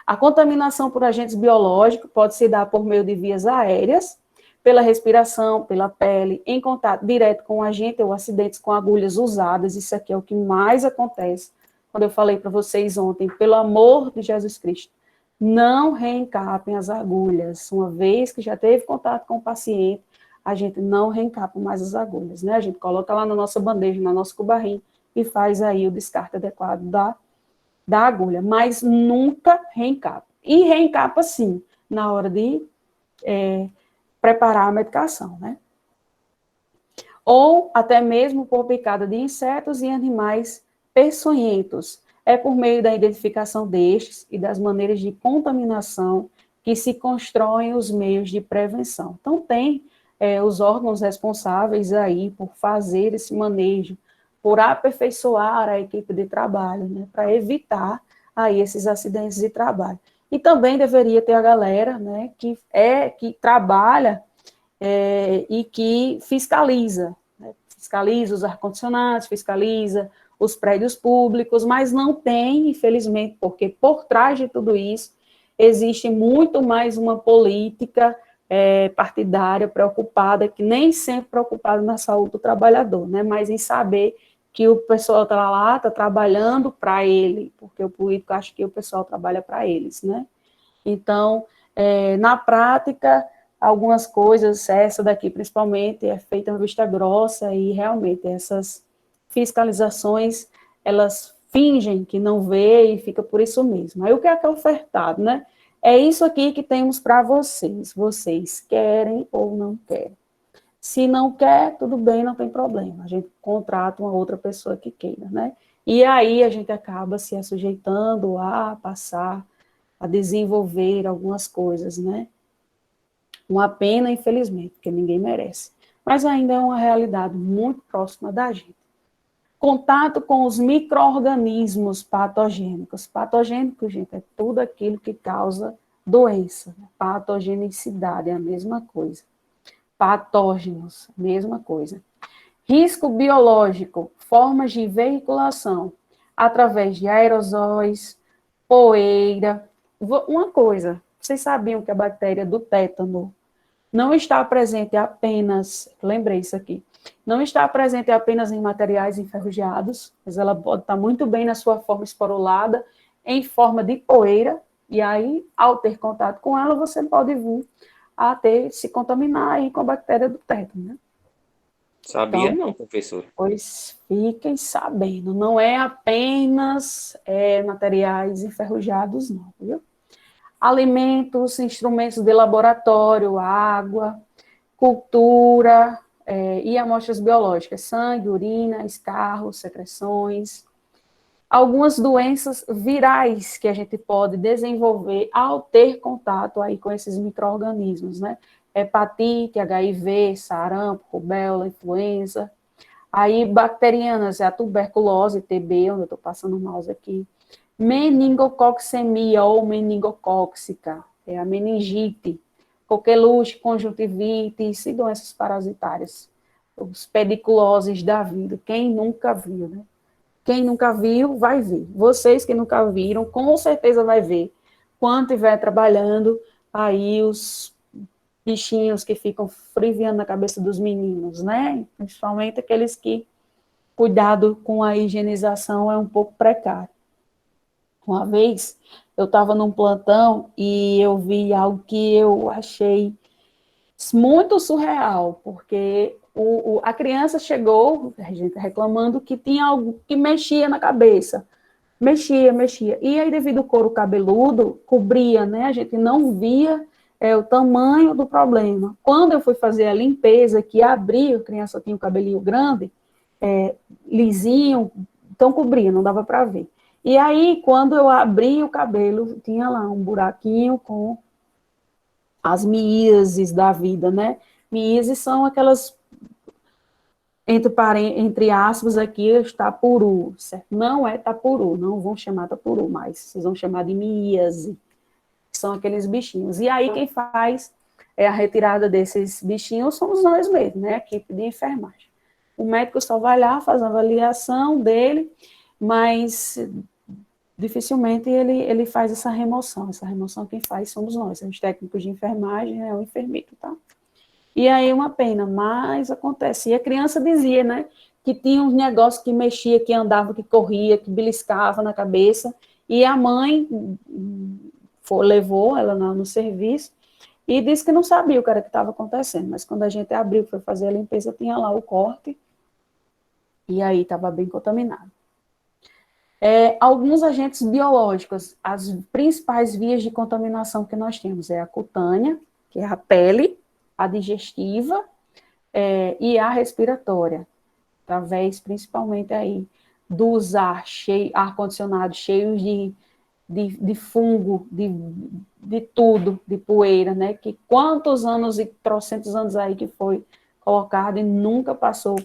S1: A contaminação por agentes biológicos pode se dar por meio de vias aéreas, pela respiração, pela pele, em contato direto com o agente ou acidentes com agulhas usadas, isso aqui é o que mais acontece. Quando eu falei para vocês ontem, pelo amor de Jesus Cristo, não reencapem as agulhas. Uma vez que já teve contato com o paciente, a gente não reencapa mais as agulhas, né? A gente coloca lá na nossa bandeja, na nossa cubarrinha, e faz aí o descarte adequado da agulha, mas nunca reencapa. E reencapa, sim, na hora de preparar a medicação, né? Ou até mesmo por picada de insetos e animais peçonhentos. É por meio da identificação destes e das maneiras de contaminação que se constroem os meios de prevenção. Então, tem os órgãos responsáveis aí por fazer esse manejo, por aperfeiçoar a equipe de trabalho, né, para evitar aí esses acidentes de trabalho. E também deveria ter a galera, né, que trabalha e que fiscaliza, né, fiscaliza os ar-condicionados, fiscaliza os prédios públicos, mas não tem, infelizmente, porque por trás de tudo isso existe muito mais uma política partidária preocupada, que nem sempre preocupada na saúde do trabalhador, né, mas em saber que o pessoal está lá, está trabalhando para ele, porque o político acha que o pessoal trabalha para eles, né? Então, na prática, algumas coisas, essa daqui principalmente, é feita em vista grossa e realmente essas fiscalizações, elas fingem que não vê e fica por isso mesmo. Aí o que é ofertado, né? É isso aqui que temos para vocês. Vocês querem ou não querem. Se não quer, tudo bem, não tem problema. A gente contrata uma outra pessoa que queira, né? E aí a gente acaba se sujeitando a passar, a desenvolver algumas coisas, né? Uma pena, infelizmente, porque ninguém merece. Mas ainda é uma realidade muito próxima da gente. Contato com os micro-organismos patogênicos. Patogênico, gente, é tudo aquilo que causa doença. Patogenicidade é a mesma coisa. Patógenos, mesma coisa. Risco biológico, formas de veiculação, através de aerosóis, poeira. Uma coisa, vocês sabiam que a bactéria do tétano não está presente apenas, lembrei isso aqui, não está presente apenas em materiais enferrujados, mas ela pode estar muito bem na sua forma esporulada, em forma de poeira, e aí, ao ter contato com ela, você pode vir a se contaminar aí com a bactéria do tétano, né?
S2: Sabia
S1: Então,
S2: não, professor.
S1: Pois fiquem sabendo, não é apenas materiais enferrujados, não, viu? Alimentos, instrumentos de laboratório, água, cultura e amostras biológicas, sangue, urina, escarros, secreções. Algumas doenças virais que a gente pode desenvolver ao ter contato aí com esses micro-organismos, né? Hepatite, HIV, sarampo, rubéola, influenza. Aí, bacterianas, é a tuberculose, TB, onde eu estou passando o mouse aqui. Meningococcemia ou meningocóxica, é a meningite. Coqueluche, conjuntivites e doenças parasitárias. Os pediculoses da vida, quem nunca viu, né? Quem nunca viu, vai ver. Vocês que nunca viram, com certeza vai ver. Quando estiver trabalhando, aí os bichinhos que ficam friviando na cabeça dos meninos, né? Principalmente aqueles que cuidado com a higienização é um pouco precário. Uma vez, eu estava num plantão e eu vi algo que eu achei muito surreal, porque a criança chegou, a gente reclamando que tinha algo que mexia na cabeça. Mexia. E aí, devido ao couro cabeludo, cobria, né? A gente não via o tamanho do problema. Quando eu fui fazer a limpeza, que abri, a criança tinha o cabelinho grande, lisinho, então cobria, não dava para ver. E aí, quando eu abri o cabelo, tinha lá um buraquinho com as miíases da vida, né? Miíases são aquelas, entre aspas, aqui, tapuru, certo? Não é tapuru, não vão chamar tapuru mais, vocês vão chamar de miíase, que são aqueles bichinhos. E aí, quem faz a retirada desses bichinhos somos nós mesmos, né? A equipe de enfermagem. O médico só vai lá, faz a avaliação dele, mas dificilmente ele faz essa remoção. Essa remoção quem faz somos nós, os técnicos de enfermagem, o enfermeiro, tá? E aí uma pena, mas acontece. E a criança dizia, né, que tinha uns negócios que mexia, que andava, que corria, que beliscava na cabeça, e a mãe levou ela no serviço e disse que não sabia o que era que estava acontecendo, mas quando a gente abriu, foi fazer a limpeza, tinha lá o corte, e aí estava bem contaminado. Alguns agentes biológicos, as principais vias de contaminação que nós temos é a cutânea, que é a pele, a digestiva e a respiratória, através principalmente aí dos ar-condicionado cheios de fungo, de tudo, de poeira, né? Que quantos anos e trocentos anos aí que foi colocado e nunca passou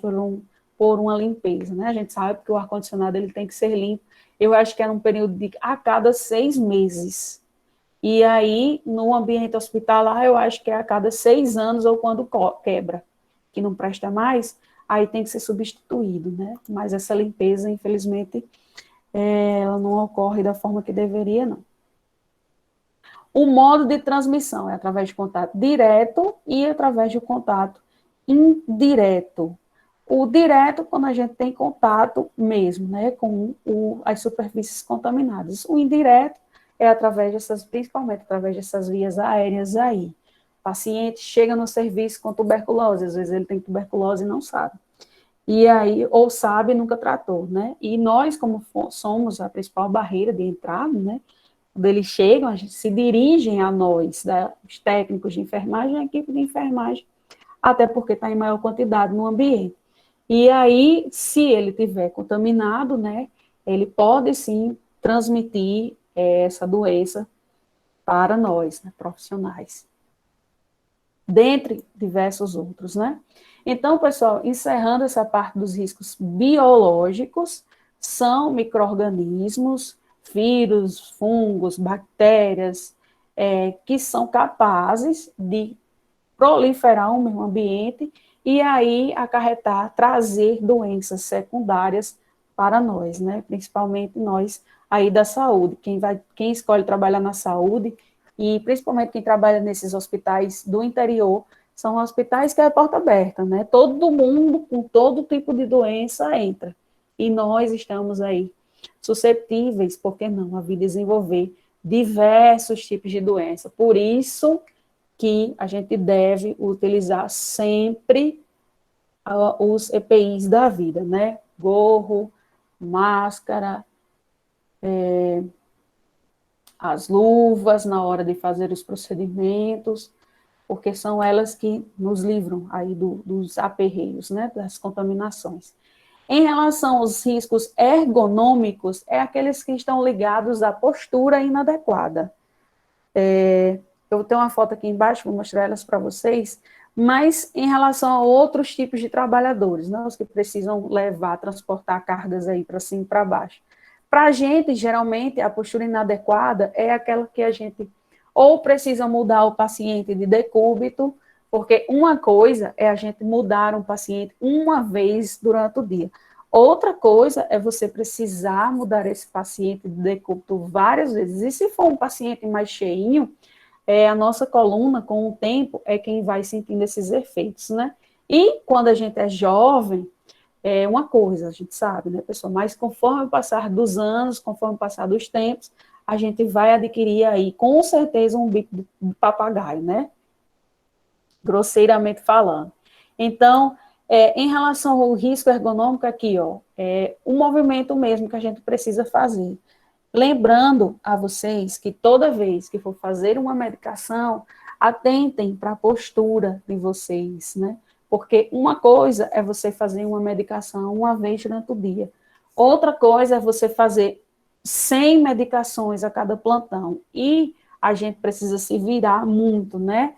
S1: por uma limpeza, né? A gente sabe que o ar-condicionado ele tem que ser limpo. Eu acho que era um período de a cada 6 meses. E aí, no ambiente hospitalar, eu acho que é a cada 6 anos ou quando quebra, que não presta mais, aí tem que ser substituído, né? Mas essa limpeza, infelizmente, ela não ocorre da forma que deveria, não. O modo de transmissão é através de contato direto e através de contato indireto. O direto, quando a gente tem contato mesmo, né, com as superfícies contaminadas. O indireto é principalmente através dessas vias aéreas aí. O paciente chega no serviço com tuberculose, às vezes ele tem tuberculose e não sabe. E aí, ou sabe, nunca tratou, né? E nós, como somos a principal barreira de entrada, né? Quando eles chegam, a gente se dirigem a nós, os técnicos de enfermagem, a equipe de enfermagem, até porque está em maior quantidade no ambiente. E aí, se ele tiver contaminado, né, ele pode sim transmitir essa doença para nós, né, profissionais. Dentre diversos outros, né? Então, pessoal, encerrando essa parte dos riscos biológicos, são micro-organismos, vírus, fungos, bactérias, que são capazes de proliferar o meio ambiente e aí trazer doenças secundárias para nós, né? Principalmente nós aí da saúde. Quem escolhe trabalhar na saúde, e principalmente quem trabalha nesses hospitais do interior, são hospitais que é porta aberta, né? Todo mundo com todo tipo de doença entra. E nós estamos aí suscetíveis, por que não, a vir desenvolver diversos tipos de doença. Por isso que a gente deve utilizar sempre os EPIs da vida, né? Gorro, máscara, as luvas na hora de fazer os procedimentos, porque são elas que nos livram aí dos aperreios, né? Das contaminações. Em relação aos riscos ergonômicos, aqueles que estão ligados à postura inadequada. Eu tenho uma foto aqui embaixo, vou mostrar elas para vocês, mas em relação a outros tipos de trabalhadores, né, os que precisam transportar cargas aí para cima e para baixo. Para a gente, geralmente, a postura inadequada é aquela que a gente ou precisa mudar o paciente de decúbito, porque uma coisa é a gente mudar um paciente uma vez durante o dia. Outra coisa é você precisar mudar esse paciente de decúbito várias vezes. E se for um paciente mais cheinho, a nossa coluna, com o tempo, é quem vai sentindo esses efeitos, né? E quando a gente é jovem, é uma coisa, a gente sabe, né, pessoal? Mas conforme o passar dos anos, conforme o passar dos tempos, a gente vai adquirir aí, com certeza, um bico de papagaio, né? Grosseiramente falando. Então, em relação ao risco ergonômico aqui, ó, o movimento mesmo que a gente precisa fazer. Lembrando a vocês que toda vez que for fazer uma medicação, atentem para a postura de vocês, né? Porque uma coisa é você fazer uma medicação uma vez durante o dia. Outra coisa é você fazer 100 medicações a cada plantão. E a gente precisa se virar muito, né?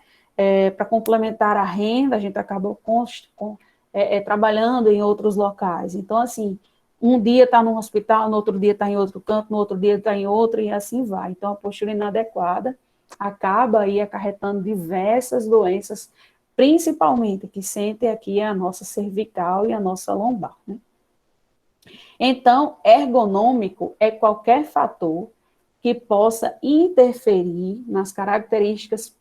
S1: Para complementar a renda, a gente acaba trabalhando em outros locais. Então, assim, um dia está num hospital, no outro dia está em outro canto, no outro dia está em outro, e assim vai. Então, a postura inadequada acaba aí acarretando diversas doenças, principalmente, que sentem aqui a nossa cervical e a nossa lombar, né? Então, ergonômico é qualquer fator que possa interferir nas características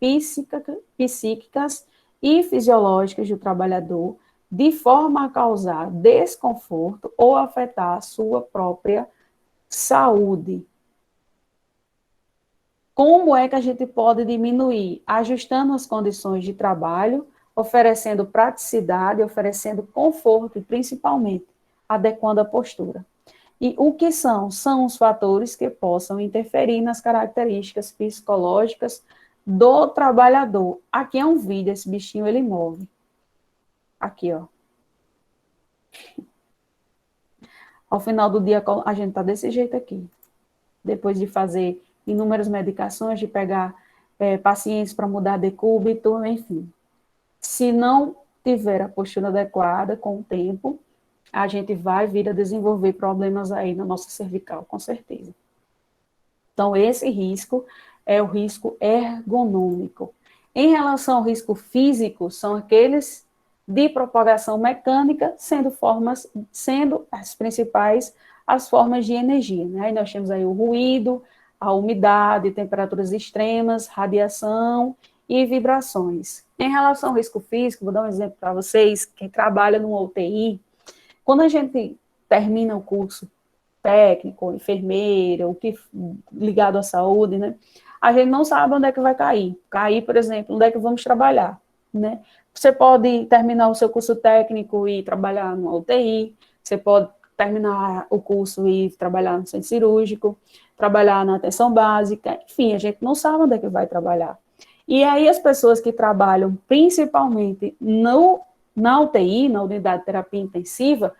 S1: psíquicas e fisiológicas do trabalhador, de forma a causar desconforto ou afetar a sua própria saúde. Como é que a gente pode diminuir? Ajustando as condições de trabalho, oferecendo praticidade, oferecendo conforto e, principalmente, adequando a postura. E o que são? São os fatores que possam interferir nas características psicológicas do trabalhador. Aqui é um vídeo, esse bichinho ele move. Aqui, ó. Ao final do dia, a gente tá desse jeito aqui. Depois de fazer inúmeras medicações, de pegar pacientes para mudar decúbito, enfim. Se não tiver a postura adequada com o tempo, a gente vai vir a desenvolver problemas aí na nossa cervical, com certeza. Então, esse risco é o risco ergonômico. Em relação ao risco físico, são aqueles de propagação mecânica, sendo as principais as formas de energia, né? Aí nós temos aí o ruído, a umidade, temperaturas extremas, radiação e vibrações. Em relação ao risco físico, vou dar um exemplo para vocês, quem trabalha no UTI, quando a gente termina o curso técnico, enfermeira, o que ligado à saúde, né? A gente não sabe onde é que vai cair. Cair, por exemplo, onde é que vamos trabalhar, né? Você pode terminar o seu curso técnico e trabalhar no UTI, você pode terminar o curso e trabalhar no centro cirúrgico, trabalhar na atenção básica, enfim, a gente não sabe onde é que vai trabalhar. E aí as pessoas que trabalham principalmente na UTI, na unidade de terapia intensiva,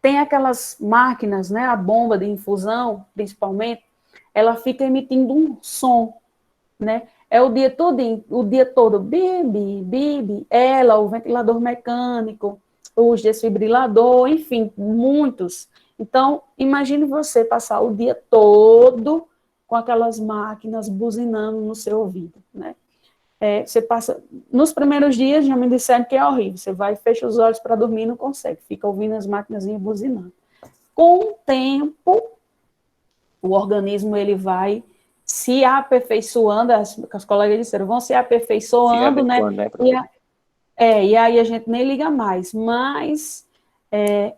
S1: tem aquelas máquinas, né, a bomba de infusão, principalmente, ela fica emitindo um som, né? É o dia todo, bibi, bibi, o ventilador mecânico, os desfibrilador, enfim, muitos. Então, imagine você passar o dia todo com aquelas máquinas buzinando no seu ouvido, né? Você passa, nos primeiros dias já me disseram que é horrível, você vai, fecha os olhos para dormir e não consegue, fica ouvindo as máquinas buzinando. Com o tempo, o organismo ele vai se aperfeiçoando, as colegas disseram, vão se aperfeiçoando, né? E aí a gente nem liga mais, mas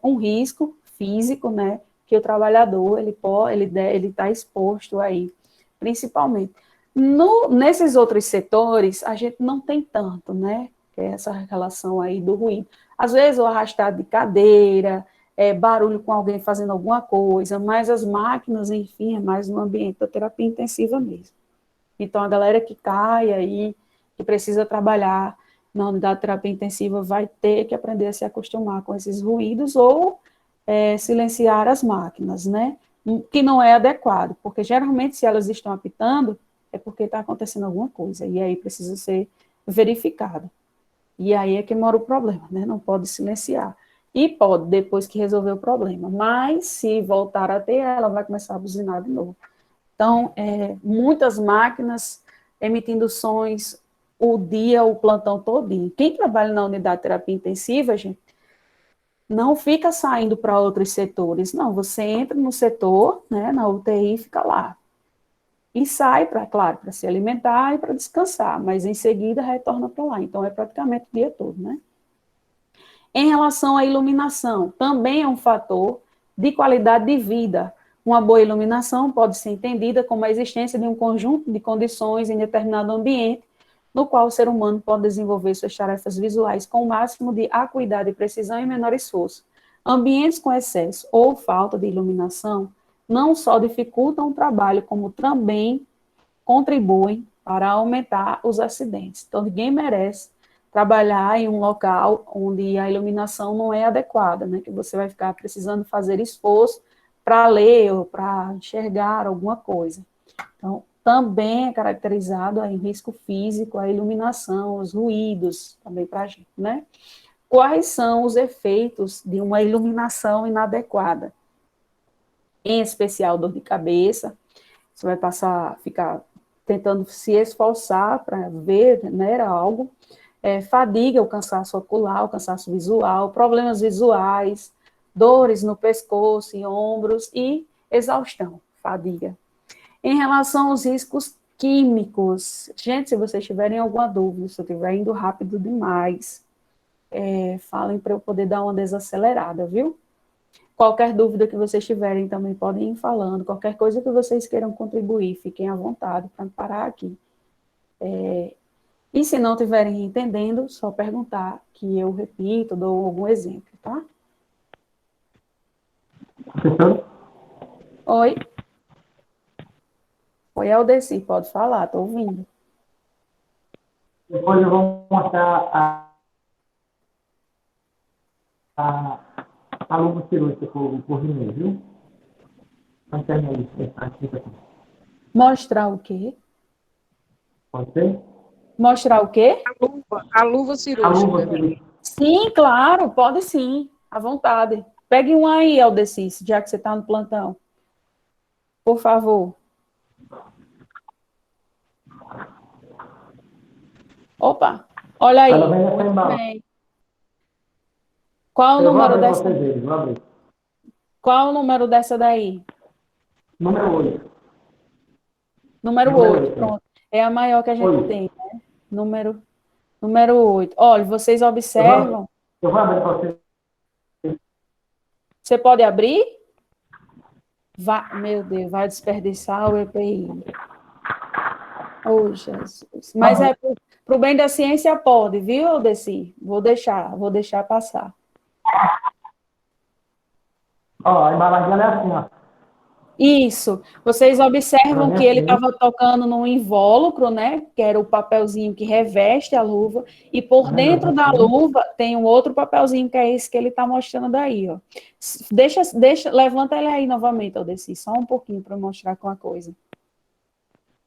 S1: um risco físico, né? Que o trabalhador, ele está exposto aí, principalmente. Nesses outros setores, a gente não tem tanto, né? Que é essa relação aí do ruído. Às vezes, o arrastado de cadeira, barulho com alguém fazendo alguma coisa, mas as máquinas, enfim, é mais no ambiente da terapia intensiva mesmo. Então, a galera que cai aí, que precisa trabalhar na unidade de terapia intensiva, vai ter que aprender a se acostumar com esses ruídos ou silenciar as máquinas, né? Que não é adequado, porque geralmente, se elas estão apitando, é porque está acontecendo alguma coisa, e aí precisa ser verificado. E aí é que mora o problema, né? Não pode silenciar. E pode, depois que resolver o problema. Mas, se voltar a ter, ela vai começar a buzinar de novo. Então, muitas máquinas emitindo sons o plantão todinho. Quem trabalha na unidade de terapia intensiva, gente, não fica saindo para outros setores. Não, você entra no setor, né, na UTI e fica lá. e sai para, claro, para se alimentar e para descansar, mas em seguida retorna para lá. Então, é praticamente o dia todo, né? Em relação à iluminação, também é um fator de qualidade de vida. Uma boa iluminação pode ser entendida como a existência de um conjunto de condições em determinado ambiente, no qual o ser humano pode desenvolver suas tarefas visuais com o máximo de acuidade e precisão e menor esforço. Ambientes com excesso ou falta de iluminação não só dificultam o trabalho, como também contribuem para aumentar os acidentes. Então, ninguém merece trabalhar em um local onde a iluminação não é adequada, né? Que você vai ficar precisando fazer esforço para ler ou para enxergar alguma coisa. Então, também é caracterizado em risco físico a iluminação, os ruídos, também para a gente, né? Quais são os efeitos de uma iluminação inadequada? Em especial, dor de cabeça, você vai ficar tentando se esforçar para ver, né, algo, fadiga, o cansaço ocular, o cansaço visual, problemas visuais, dores no pescoço e ombros e exaustão, fadiga. Em relação aos riscos químicos, gente, se vocês tiverem alguma dúvida, se eu estiver indo rápido demais, falem para eu poder dar uma desacelerada, viu? Qualquer dúvida que vocês tiverem também podem ir falando, qualquer coisa que vocês queiram contribuir, fiquem à vontade para parar aqui. E se não estiverem entendendo, só perguntar, que eu repito, dou algum exemplo, tá?
S8: Professor,
S1: Oi? Oi, Aldeci, pode falar, estou ouvindo.
S8: depois eu vou mostrar a luva cirúrgica por e-mail, viu? Não terminei aqui.
S1: Mostrar o quê?
S8: Pode ser?
S1: Mostrar o quê?
S5: A luva
S8: A luva
S5: cirúrgica.
S8: cirúrgica.
S1: Sim, claro, pode sim, à vontade. Pegue um aí, Aldeci, já que você está no plantão. Por favor. Opa, olha aí.
S8: Ela vem nessa
S1: Muito
S8: embalagem.
S1: bem. Qual o
S8: Eu vou
S1: número
S8: abrir
S1: dessa?
S8: vocês verem, vou abrir.
S1: Qual o número dessa daí?
S8: Número 8.
S1: Número
S8: Número
S1: 8,
S8: oito.
S1: pronto. É a maior que a gente
S8: Oito.
S1: tem, né? Número 8. Olha, vocês observam.
S8: Eu vou abrir para vocês.
S1: Você pode abrir? Meu Deus, vai desperdiçar o EPI. Oh, Jesus. Mas para o bem da ciência pode, viu, Aldeci? Vou deixar passar.
S8: Ó, a embalagem dela é assim, ó.
S1: Isso. Vocês observam que ele estava tocando num invólucro, né? Que era o papelzinho que reveste a luva. E por dentro da luva tem um outro papelzinho, que é esse que ele está mostrando aí, ó. Levanta ele aí novamente, Aldeci, só um pouquinho para mostrar com a coisa.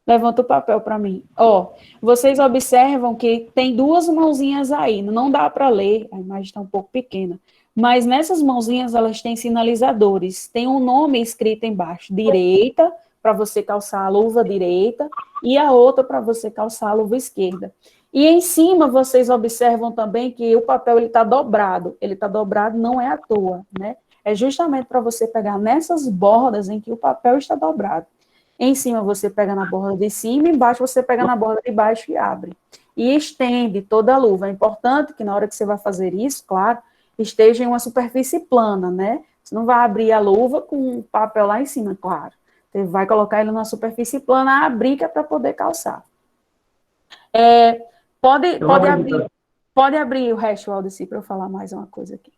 S1: Levanta o papel para mim. Ó, vocês observam que tem duas mãozinhas aí. Não dá para ler, a imagem está um pouco pequena. Mas nessas mãozinhas, elas têm sinalizadores. Tem um nome escrito embaixo. Direita, para você calçar a luva direita, e a outra para você calçar a luva esquerda. E em cima, vocês observam também que o papel está dobrado. Ele está dobrado, não é à toa, né? É justamente para você pegar nessas bordas em que o papel está dobrado. Em cima, você pega na borda de cima, embaixo, você pega na borda de baixo e abre. E estende toda a luva. É importante que na hora que você vai fazer isso, claro, esteja em uma superfície plana, né? Você não vai abrir a luva com o papel lá em cima, claro. Você vai colocar ele numa superfície plana, abrir para poder calçar. Pode abrir o resto, Aldeci, para eu falar mais uma coisa aqui.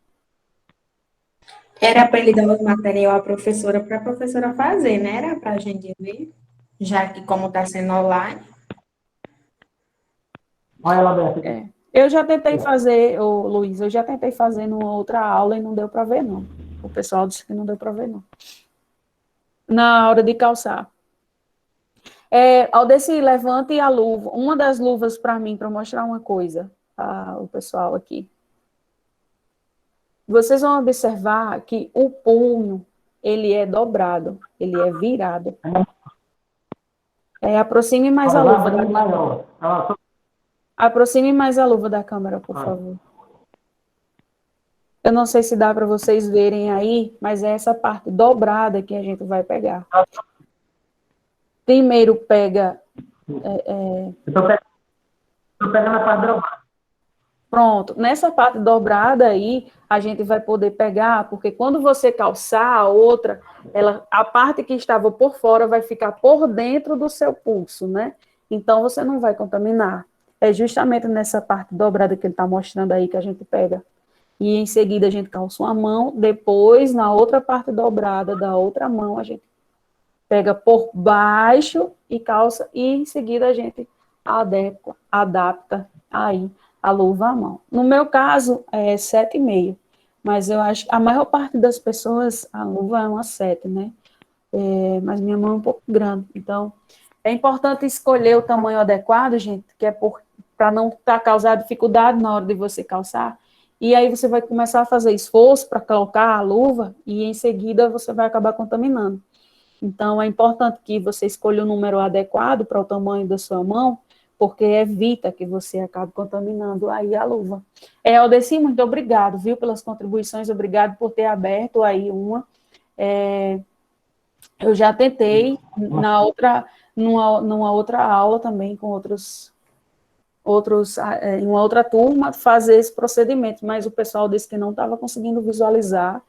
S6: Era para ele dar o material à professora, para a professora fazer, né? Era para a gente ver, já que como está sendo online.
S8: Olha ela aberta.
S1: Eu já tentei fazer, Luiz, eu já tentei fazer numa outra aula e não deu para ver, não. O pessoal disse que não deu para ver, não. Na hora de calçar. Aldeci, levante a luva, uma das luvas para mim, para mostrar uma coisa, o pessoal aqui. Vocês vão observar que o punho, ele é dobrado, ele é virado. Aproxime mais a luva da câmera. Aproxime mais a luva da câmera, por favor. Eu não sei se dá para vocês verem aí, mas é essa parte dobrada que a gente vai pegar. primeiro pega...
S8: Eu tô pegando a parte dobrada.
S1: Pronto, nessa parte dobrada aí, a gente vai poder pegar, porque quando você calçar a outra, a parte que estava por fora vai ficar por dentro do seu pulso, né? Então, você não vai contaminar. É justamente nessa parte dobrada que ele está mostrando aí que a gente pega. E em seguida a gente calça uma mão, depois na outra parte dobrada da outra mão a gente pega por baixo e calça, e em seguida a gente adapta aí a luva à mão. No meu caso é 7,5, mas eu acho que a maior parte das pessoas a luva é uma 7, né? Mas minha mão é um pouco grande, então é importante escolher o tamanho adequado, gente, que é para não causar dificuldade na hora de você calçar. E aí você vai começar a fazer esforço para colocar a luva e em seguida você vai acabar contaminando. Então, é importante que você escolha o número adequado para o tamanho da sua mão, porque evita que você acabe contaminando aí a luva. Aldeci, muito obrigado, viu, pelas contribuições, obrigado por ter aberto aí uma. Eu já tentei numa outra aula também, com outros em uma outra turma, fazer esse procedimento, mas o pessoal disse que não estava conseguindo visualizar,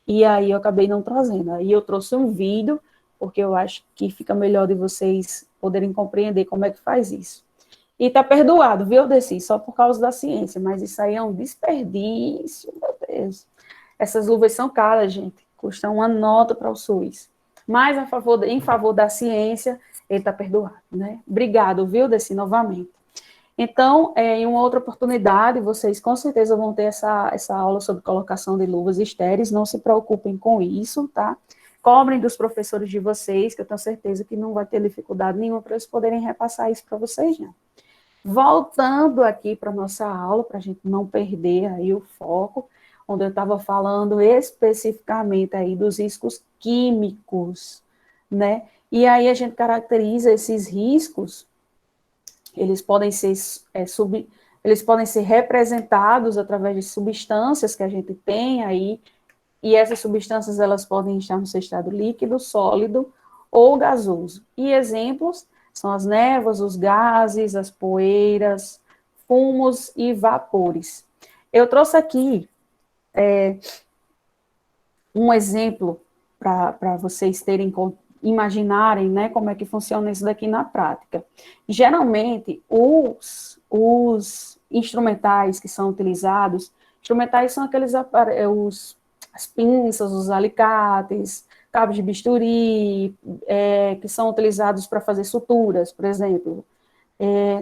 S1: e aí eu acabei não trazendo. Aí eu trouxe um vídeo, porque eu acho que fica melhor de vocês poderem compreender como é que faz isso. E está perdoado, viu, Aldeci? Só por causa da ciência, mas isso aí é um desperdício, meu Deus. Essas luvas são caras, gente, custam uma nota para o SUS. Mas em favor da ciência, ele está perdoado, né? Obrigado, viu, Aldeci, novamente. Então, em uma outra oportunidade, vocês com certeza vão ter essa aula sobre colocação de luvas estéreis, não se preocupem com isso, tá? Cobrem dos professores de vocês, que eu tenho certeza que não vai ter dificuldade nenhuma para eles poderem repassar isso para vocês, não. Voltando aqui para a nossa aula, para a gente não perder aí o foco, onde eu estava falando especificamente aí dos riscos químicos, né? E aí a gente caracteriza esses riscos. Eles podem ser representados através de substâncias que a gente tem aí, e essas substâncias elas podem estar no seu estado líquido, sólido ou gasoso. E exemplos são as névoas, os gases, as poeiras, fumos e vapores. Eu trouxe aqui um exemplo para vocês imaginarem, né, como é que funciona isso daqui na prática. Geralmente, os instrumentais que são utilizados, instrumentais são aqueles as pinças, os alicates, cabos de bisturi, que são utilizados para fazer suturas, por exemplo,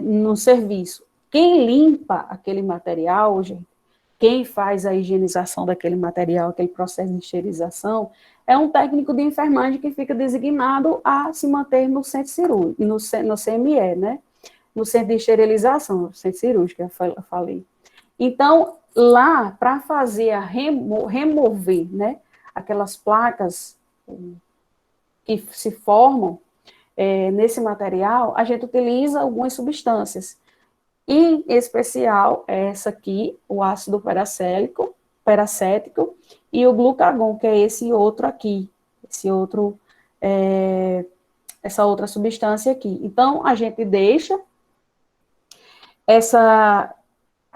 S1: no serviço. Quem limpa aquele material, gente, quem faz a higienização daquele material, aquele processo de esterilização, é um técnico de enfermagem que fica designado a se manter no centro cirúrgico, no CME, né? No centro de esterilização, centro cirúrgico, eu falei. Então, lá, para fazer remover, né, aquelas placas que se formam nesse material, a gente utiliza algumas substâncias. Em especial, essa aqui, o ácido peracético, e o glucagon, que é esse outro aqui, essa outra substância aqui. Então, a gente deixa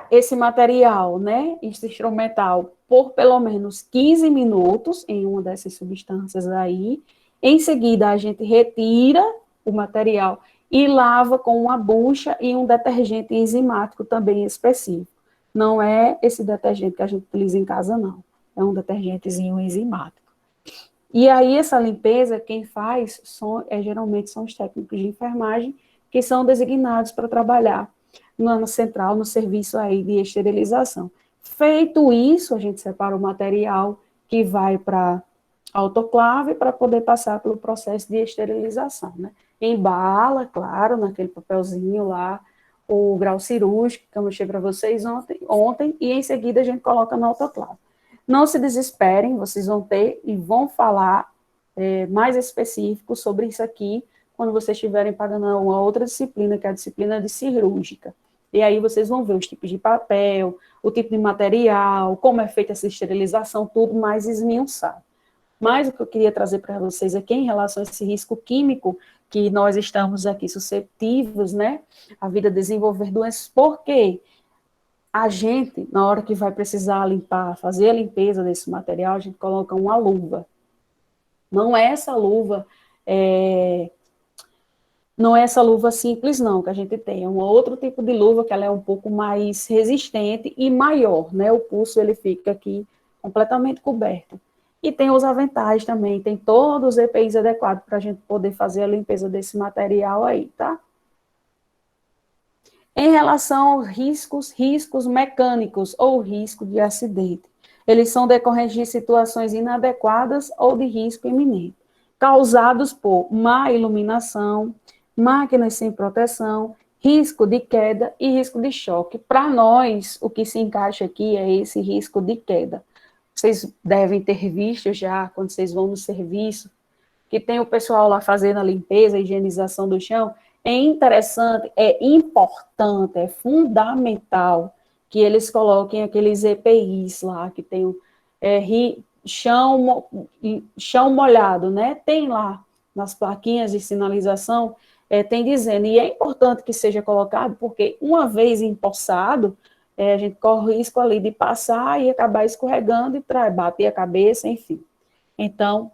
S1: esse material, né, esse instrumental, por pelo menos 15 minutos em uma dessas substâncias aí. Em seguida, a gente retira o material e lava com uma bucha e um detergente enzimático também específico. Não é esse detergente que a gente utiliza em casa, não. É um detergentezinho enzimático. E aí, essa limpeza, quem faz geralmente são os técnicos de enfermagem, que são designados para trabalhar na central, no serviço aí de esterilização. Feito isso, a gente separa o material que vai para a autoclave para poder passar pelo processo de esterilização, né? Embala, claro, naquele papelzinho lá, o grau cirúrgico, que eu mostrei para vocês ontem, e em seguida a gente coloca na autoclave. Não se desesperem, vocês vão ter e vão falar mais específico sobre isso aqui quando vocês estiverem pagando uma outra disciplina, que é a disciplina de cirúrgica. E aí vocês vão ver os tipos de papel, o tipo de material, como é feita essa esterilização, tudo mais esmiuçado. Mas o que eu queria trazer para vocês aqui em relação a esse risco químico, que nós estamos aqui suscetíveis, né, a vir a desenvolver doenças, porque a gente, na hora que vai precisar limpar, fazer a limpeza desse material, a gente coloca uma luva. Não é essa luva, não é essa luva simples não, que a gente tem, é um outro tipo de luva que ela é um pouco mais resistente e maior, né, o pulso ele fica aqui completamente coberto. E tem os aventais também, tem todos os EPIs adequados para a gente poder fazer a limpeza desse material aí, tá? Em relação aos riscos mecânicos ou risco de acidente, eles são decorrentes de situações inadequadas ou de risco iminente, causados por má iluminação, máquinas sem proteção, risco de queda e risco de choque. Para nós, o que se encaixa aqui é esse risco de queda. Vocês devem ter visto já, quando vocês vão no serviço, que tem o pessoal lá fazendo a limpeza, a higienização do chão. É interessante, é importante, é fundamental que eles coloquem aqueles EPIs lá, que tem chão molhado, né? Tem lá nas plaquinhas de sinalização, tem dizendo, e é importante que seja colocado, porque uma vez empoçado, a gente corre o risco ali de passar e acabar escorregando e bater a cabeça, enfim. Então,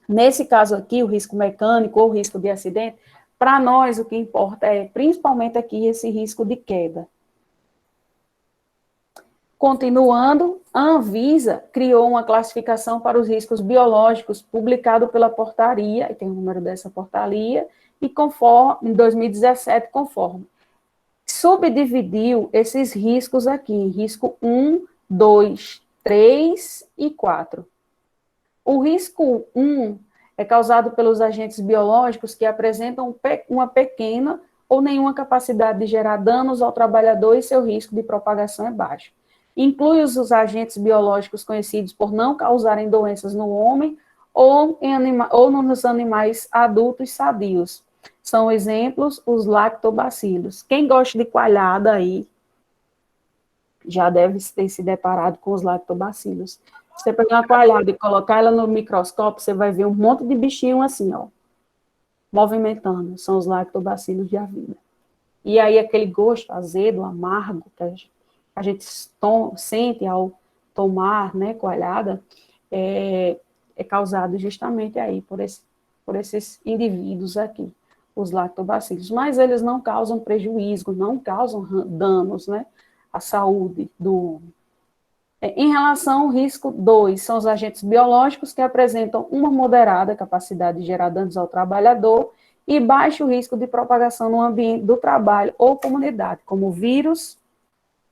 S1: nesse caso aqui, o risco mecânico ou risco de acidente, para nós o que importa é, principalmente aqui, esse risco de queda. Continuando, a Anvisa criou uma classificação para os riscos biológicos, publicado pela portaria, e tem o número dessa portaria, e conforme, em 2017, conforme. Subdividiu esses riscos aqui, em risco 1, 2, 3 e 4. O risco 1 é causado pelos agentes biológicos que apresentam uma pequena ou nenhuma capacidade de gerar danos ao trabalhador e seu risco de propagação é baixo. Inclui os agentes biológicos conhecidos por não causarem doenças no homem ou nos animais adultos sadios. São exemplos os lactobacilos. Quem gosta de coalhada aí, já deve ter se deparado com os lactobacilos. Você pegar uma coalhada e colocar ela no microscópio, você vai ver um monte de bichinho assim, ó, movimentando. São os lactobacilos de vida. E aí aquele gosto azedo, amargo, que a gente sente ao tomar, né, coalhada, é causado justamente aí por esses indivíduos aqui, os lactobacilos. Mas eles não causam prejuízo, não causam danos, né, à saúde do homem. Em relação ao risco 2, são os agentes biológicos que apresentam uma moderada capacidade de gerar danos ao trabalhador e baixo risco de propagação no ambiente do trabalho ou comunidade, como o vírus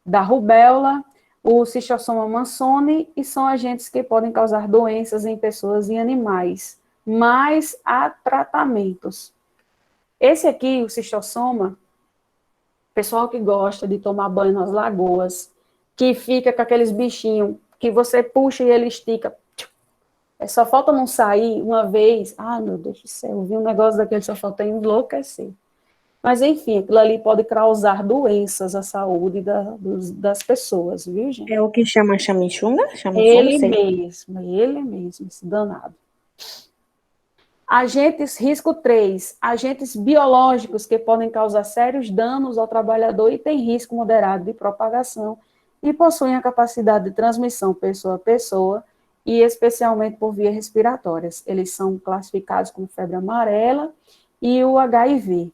S1: da rubéola, o Schistossoma mansoni, e são agentes que podem causar doenças em pessoas e animais, mas há tratamentos. Esse aqui, o Schistossoma, pessoal que gosta de tomar banho nas lagoas, que fica com aqueles bichinhos que você puxa e ele estica. Só falta não sair uma vez. Ai, meu Deus do céu, eu vi um negócio daquele, só falta enlouquecer. Mas, enfim, aquilo ali pode causar doenças à saúde das pessoas, viu, gente?
S6: É o que chama chamichunga?
S1: Ele mesmo, esse danado. Risco 3, agentes biológicos que podem causar sérios danos ao trabalhador e têm risco moderado de propagação e possuem a capacidade de transmissão pessoa a pessoa e especialmente por vias respiratórias. Eles são classificados como febre amarela e o HIV.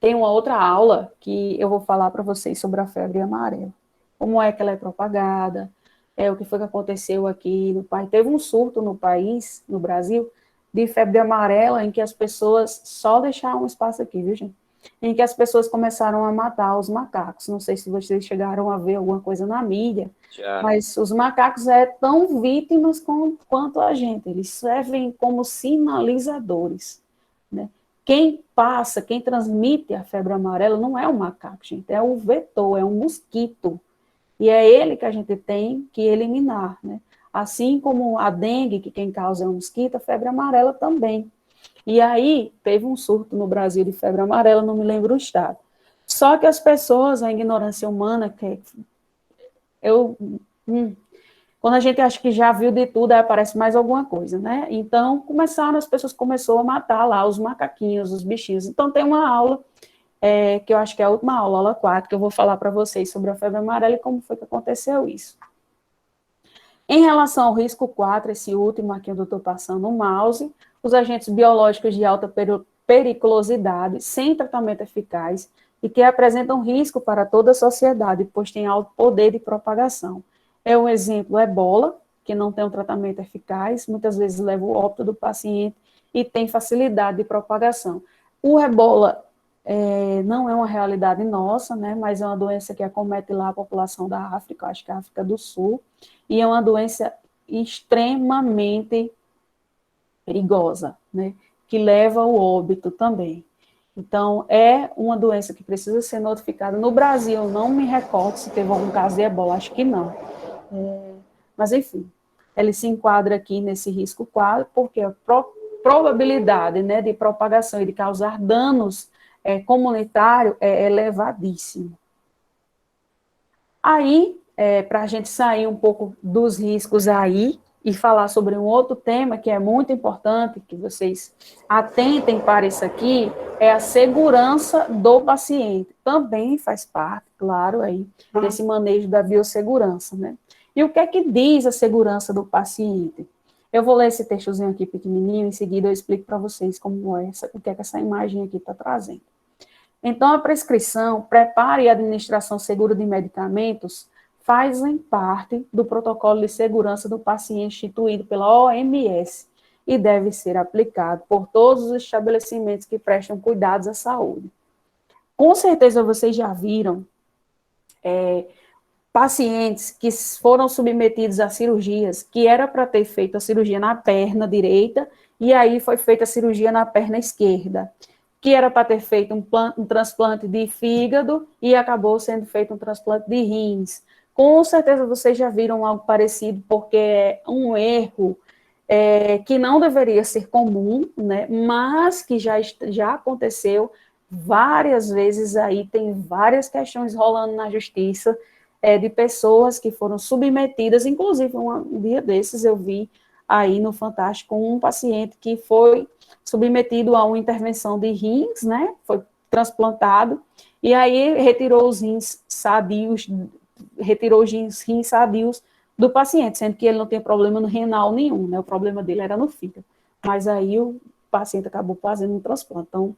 S1: Tem uma outra aula que eu vou falar para vocês sobre a febre amarela. Como é que ela é propagada, o que foi que aconteceu aqui no país. Teve um surto no país, no Brasil, de febre amarela, em que as pessoas, só deixar um espaço aqui, viu, gente? Em que as pessoas começaram a matar os macacos. Não sei se vocês chegaram a ver alguma coisa na mídia, mas os macacos tão vítimas quanto a gente. Eles servem como sinalizadores, né? Quem transmite a febre amarela não é o macaco, gente, é o vetor, é um mosquito. E é ele que a gente tem que eliminar, né? Assim como a dengue, que quem causa é um mosquito, a febre amarela também. E aí, teve um surto no Brasil de febre amarela, não me lembro o estado. Só que as pessoas, a ignorância humana, Quando a gente acha que já viu de tudo, aí aparece mais alguma coisa, né? Então, as pessoas começaram a matar lá os macaquinhos, os bichinhos. Então, tem uma aula, que eu acho que é a última aula, aula 4, que eu vou falar para vocês sobre a febre amarela e como foi que aconteceu isso. Em relação ao risco 4, esse último aqui onde eu estou passando o mouse, os agentes biológicos de alta periculosidade, sem tratamento eficaz, e que apresentam risco para toda a sociedade, pois têm alto poder de propagação. É um exemplo, ebola, que não tem um tratamento eficaz, muitas vezes leva o óbito do paciente e tem facilidade de propagação. O ebola não é uma realidade nossa, né, mas é uma doença que acomete lá a população da África, acho que é a África do Sul, e é uma doença extremamente perigosa, né, que leva ao óbito também. Então, é uma doença que precisa ser notificada. No Brasil, não me recordo se teve algum caso de ebola, acho que não. Mas, enfim, ele se enquadra aqui nesse risco 4, porque a probabilidade, né, de propagação e de causar danos comunitários é elevadíssimo. Aí, para a gente sair um pouco dos riscos aí, e falar sobre um outro tema que é muito importante, que vocês atentem para isso aqui, é a segurança do paciente. Também faz parte, claro, aí, desse manejo da biossegurança, né? E o que é que diz a segurança do paciente? Eu vou ler esse textozinho aqui pequenininho, em seguida eu explico para vocês como é o que é que essa imagem aqui está trazendo. Então, a prescrição, preparo e administração segura de medicamentos fazem parte do protocolo de segurança do paciente instituído pela OMS e deve ser aplicado por todos os estabelecimentos que prestam cuidados à saúde. Com certeza vocês já viram pacientes que foram submetidos a cirurgias, que era para ter feito a cirurgia na perna direita, e aí foi feita a cirurgia na perna esquerda, que era para ter feito um transplante de fígado, e acabou sendo feito um transplante de rins. Com certeza vocês já viram algo parecido, porque é um erro que não deveria ser comum, né, mas que já aconteceu várias vezes aí, tem várias questões rolando na justiça, de pessoas que foram submetidas, inclusive um dia desses eu vi aí no Fantástico um paciente que foi submetido a uma intervenção de rins, né, foi transplantado, e aí retirou os rins sadios do paciente, sendo que ele não tem problema no renal nenhum, né, o problema dele era no fígado, mas aí o paciente acabou fazendo um transplante. Então,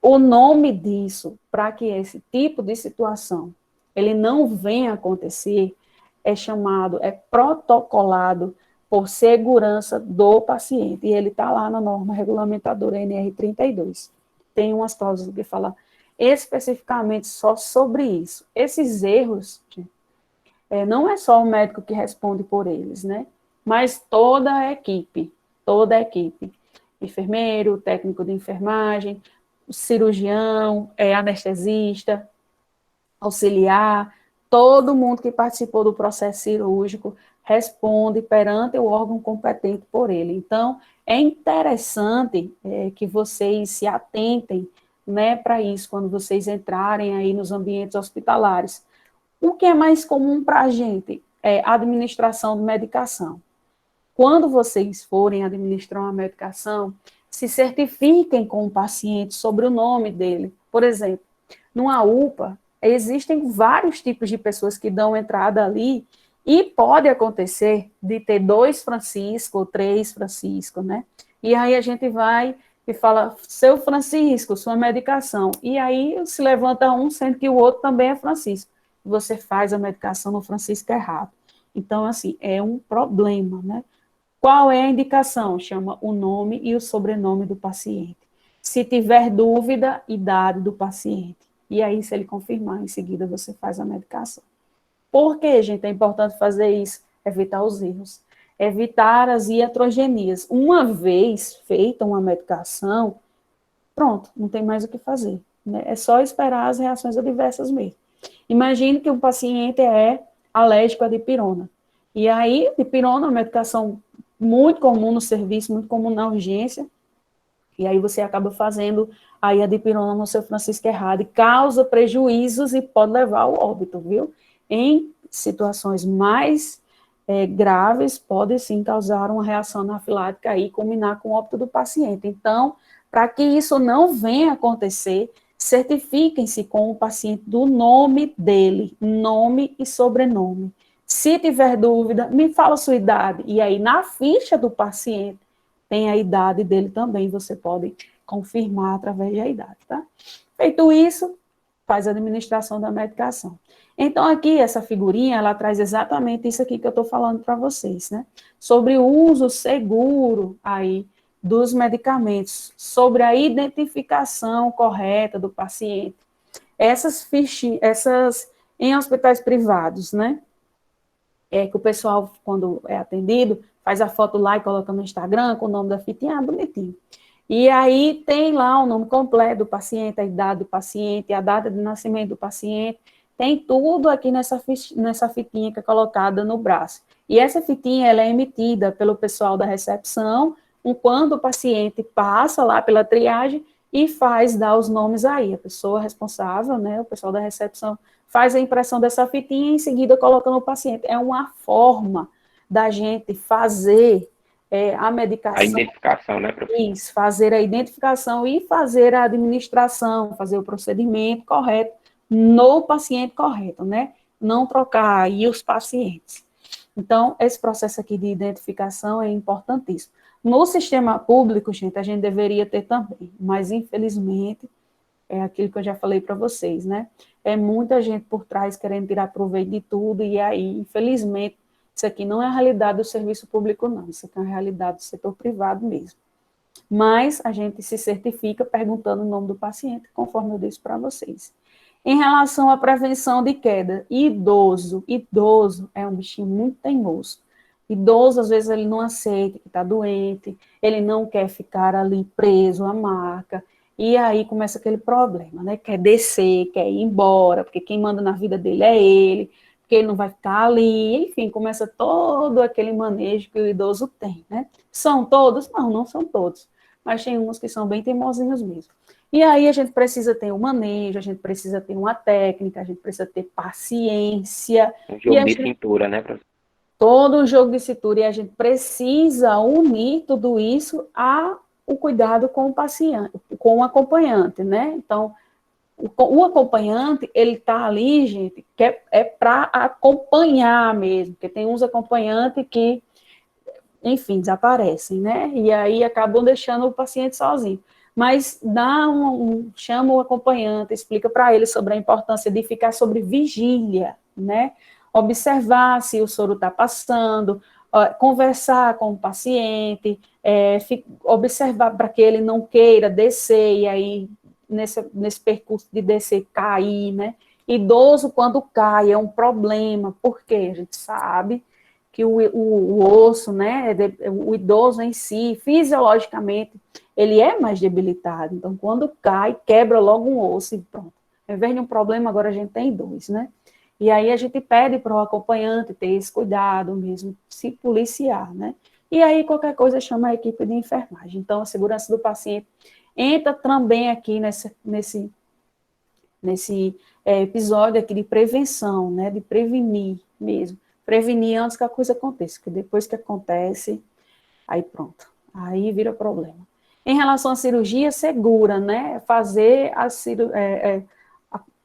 S1: o nome disso, para que esse tipo de situação ele não venha a acontecer, é protocolado por segurança do paciente, e ele está lá na norma regulamentadora NR32. Tem umas cláusulas que falam especificamente só sobre isso. Esses erros, não é só o médico que responde por eles, né? Mas toda a equipe, enfermeiro, técnico de enfermagem, cirurgião, anestesista, auxiliar, todo mundo que participou do processo cirúrgico responde perante o órgão competente por ele. Então, é interessante que vocês se atentem, né, para isso, quando vocês entrarem aí nos ambientes hospitalares. O que é mais comum para a gente é a administração de medicação. Quando vocês forem administrar uma medicação, se certifiquem com o paciente sobre o nome dele. Por exemplo, numa UPA, existem vários tipos de pessoas que dão entrada ali, e pode acontecer de ter 2 Francisco ou 3 Francisco, né? E aí a gente vai e fala, seu Francisco, sua medicação. E aí se levanta um, sendo que o outro também é Francisco. Você faz a medicação no Francisco errado. Então, assim, é um problema, né? Qual é a indicação? Chama o nome e o sobrenome do paciente. Se tiver dúvida, idade do paciente. E aí, se ele confirmar, em seguida você faz a medicação. Por que, gente, é importante fazer isso? Evitar os erros. Evitar as iatrogenias. Uma vez feita uma medicação, pronto, não tem mais o que fazer, né? É só esperar as reações adversas mesmo. Imagine que o paciente é alérgico à dipirona. E aí, dipirona é uma medicação muito comum no serviço, muito comum na urgência, e aí você acaba fazendo aí a dipirona no seu Francisco errado, e causa prejuízos e pode levar ao óbito, viu? Em situações mais graves podem sim causar uma reação anafilática e culminar com o óbito do paciente. Então, para que isso não venha a acontecer, certifiquem-se com o paciente do nome dele, nome e sobrenome. Se tiver dúvida, me fala a sua idade. E aí, na ficha do paciente, tem a idade dele também, você pode confirmar através da idade, tá? Feito isso, faz a administração da medicação. Então, aqui, essa figurinha, ela traz exatamente isso aqui que eu estou falando para vocês, né? Sobre o uso seguro aí dos medicamentos, sobre a identificação correta do paciente. Essas fichas, em hospitais privados, né? Que o pessoal, quando é atendido, faz a foto lá e coloca no Instagram com o nome da fitinha, bonitinho. E aí tem lá o nome completo do paciente, a idade do paciente, a data de nascimento do paciente, tem tudo aqui nessa fitinha que é colocada no braço. E essa fitinha, ela é emitida pelo pessoal da recepção, quando o paciente passa lá pela triagem e dá os nomes aí. A pessoa responsável, né, o pessoal da recepção, faz a impressão dessa fitinha e em seguida coloca no paciente. É uma forma da gente fazer a medicação.
S2: A identificação, né, professor?
S1: Isso, fazer a identificação e fazer a administração, fazer o procedimento correto no paciente correto, né? Não trocar aí os pacientes. Então, esse processo aqui de identificação é importantíssimo. No sistema público, gente, a gente deveria ter também, mas infelizmente, é aquilo que eu já falei para vocês, né? É muita gente por trás querendo tirar proveito de tudo, e aí, infelizmente, isso aqui não é a realidade do serviço público, não. Isso aqui é a realidade do setor privado mesmo. Mas a gente se certifica perguntando o nome do paciente, conforme eu disse para vocês. Em relação à prevenção de queda, idoso é um bichinho muito teimoso. Idoso, às vezes, ele não aceita que está doente, ele não quer ficar ali preso à maca, e aí começa aquele problema, né? Quer descer, quer ir embora, porque quem manda na vida dele é ele, porque ele não vai ficar ali, enfim, começa todo aquele manejo que o idoso tem, né? São todos? Não, não são todos, mas tem uns que são bem teimosinhos mesmo. E aí a gente precisa ter um manejo, a gente precisa ter uma técnica, a gente precisa ter paciência.
S2: Um jogo de cintura, né, professor?
S1: Todo um jogo de cintura, e a gente precisa unir tudo isso ao cuidado com o paciente, com o acompanhante, né? Então, o acompanhante, ele está ali, gente, que é para acompanhar mesmo, porque tem uns acompanhantes que, enfim, desaparecem, né? E aí acabam deixando o paciente sozinho. Mas chama o acompanhante, explica para ele sobre a importância de ficar sobre vigília, né? Observar se o soro está passando, conversar com o paciente, observar para que ele não queira descer, e aí, nesse percurso de descer, cair, né? Idoso, quando cai, é um problema, porque a gente sabe que o osso, né, o idoso em si, fisiologicamente, ele é mais debilitado. Então, quando cai, quebra logo um osso e pronto. Ao invés de um problema, agora a gente tem dois, né? E aí a gente pede para o acompanhante ter esse cuidado mesmo, se policiar, né? E aí qualquer coisa chama a equipe de enfermagem. Então, a segurança do paciente entra também aqui nesse episódio aqui de prevenção, né? De prevenir mesmo. Prevenir antes que a coisa aconteça, porque depois que acontece, aí pronto, aí vira problema. Em relação à cirurgia segura, né? Fazer a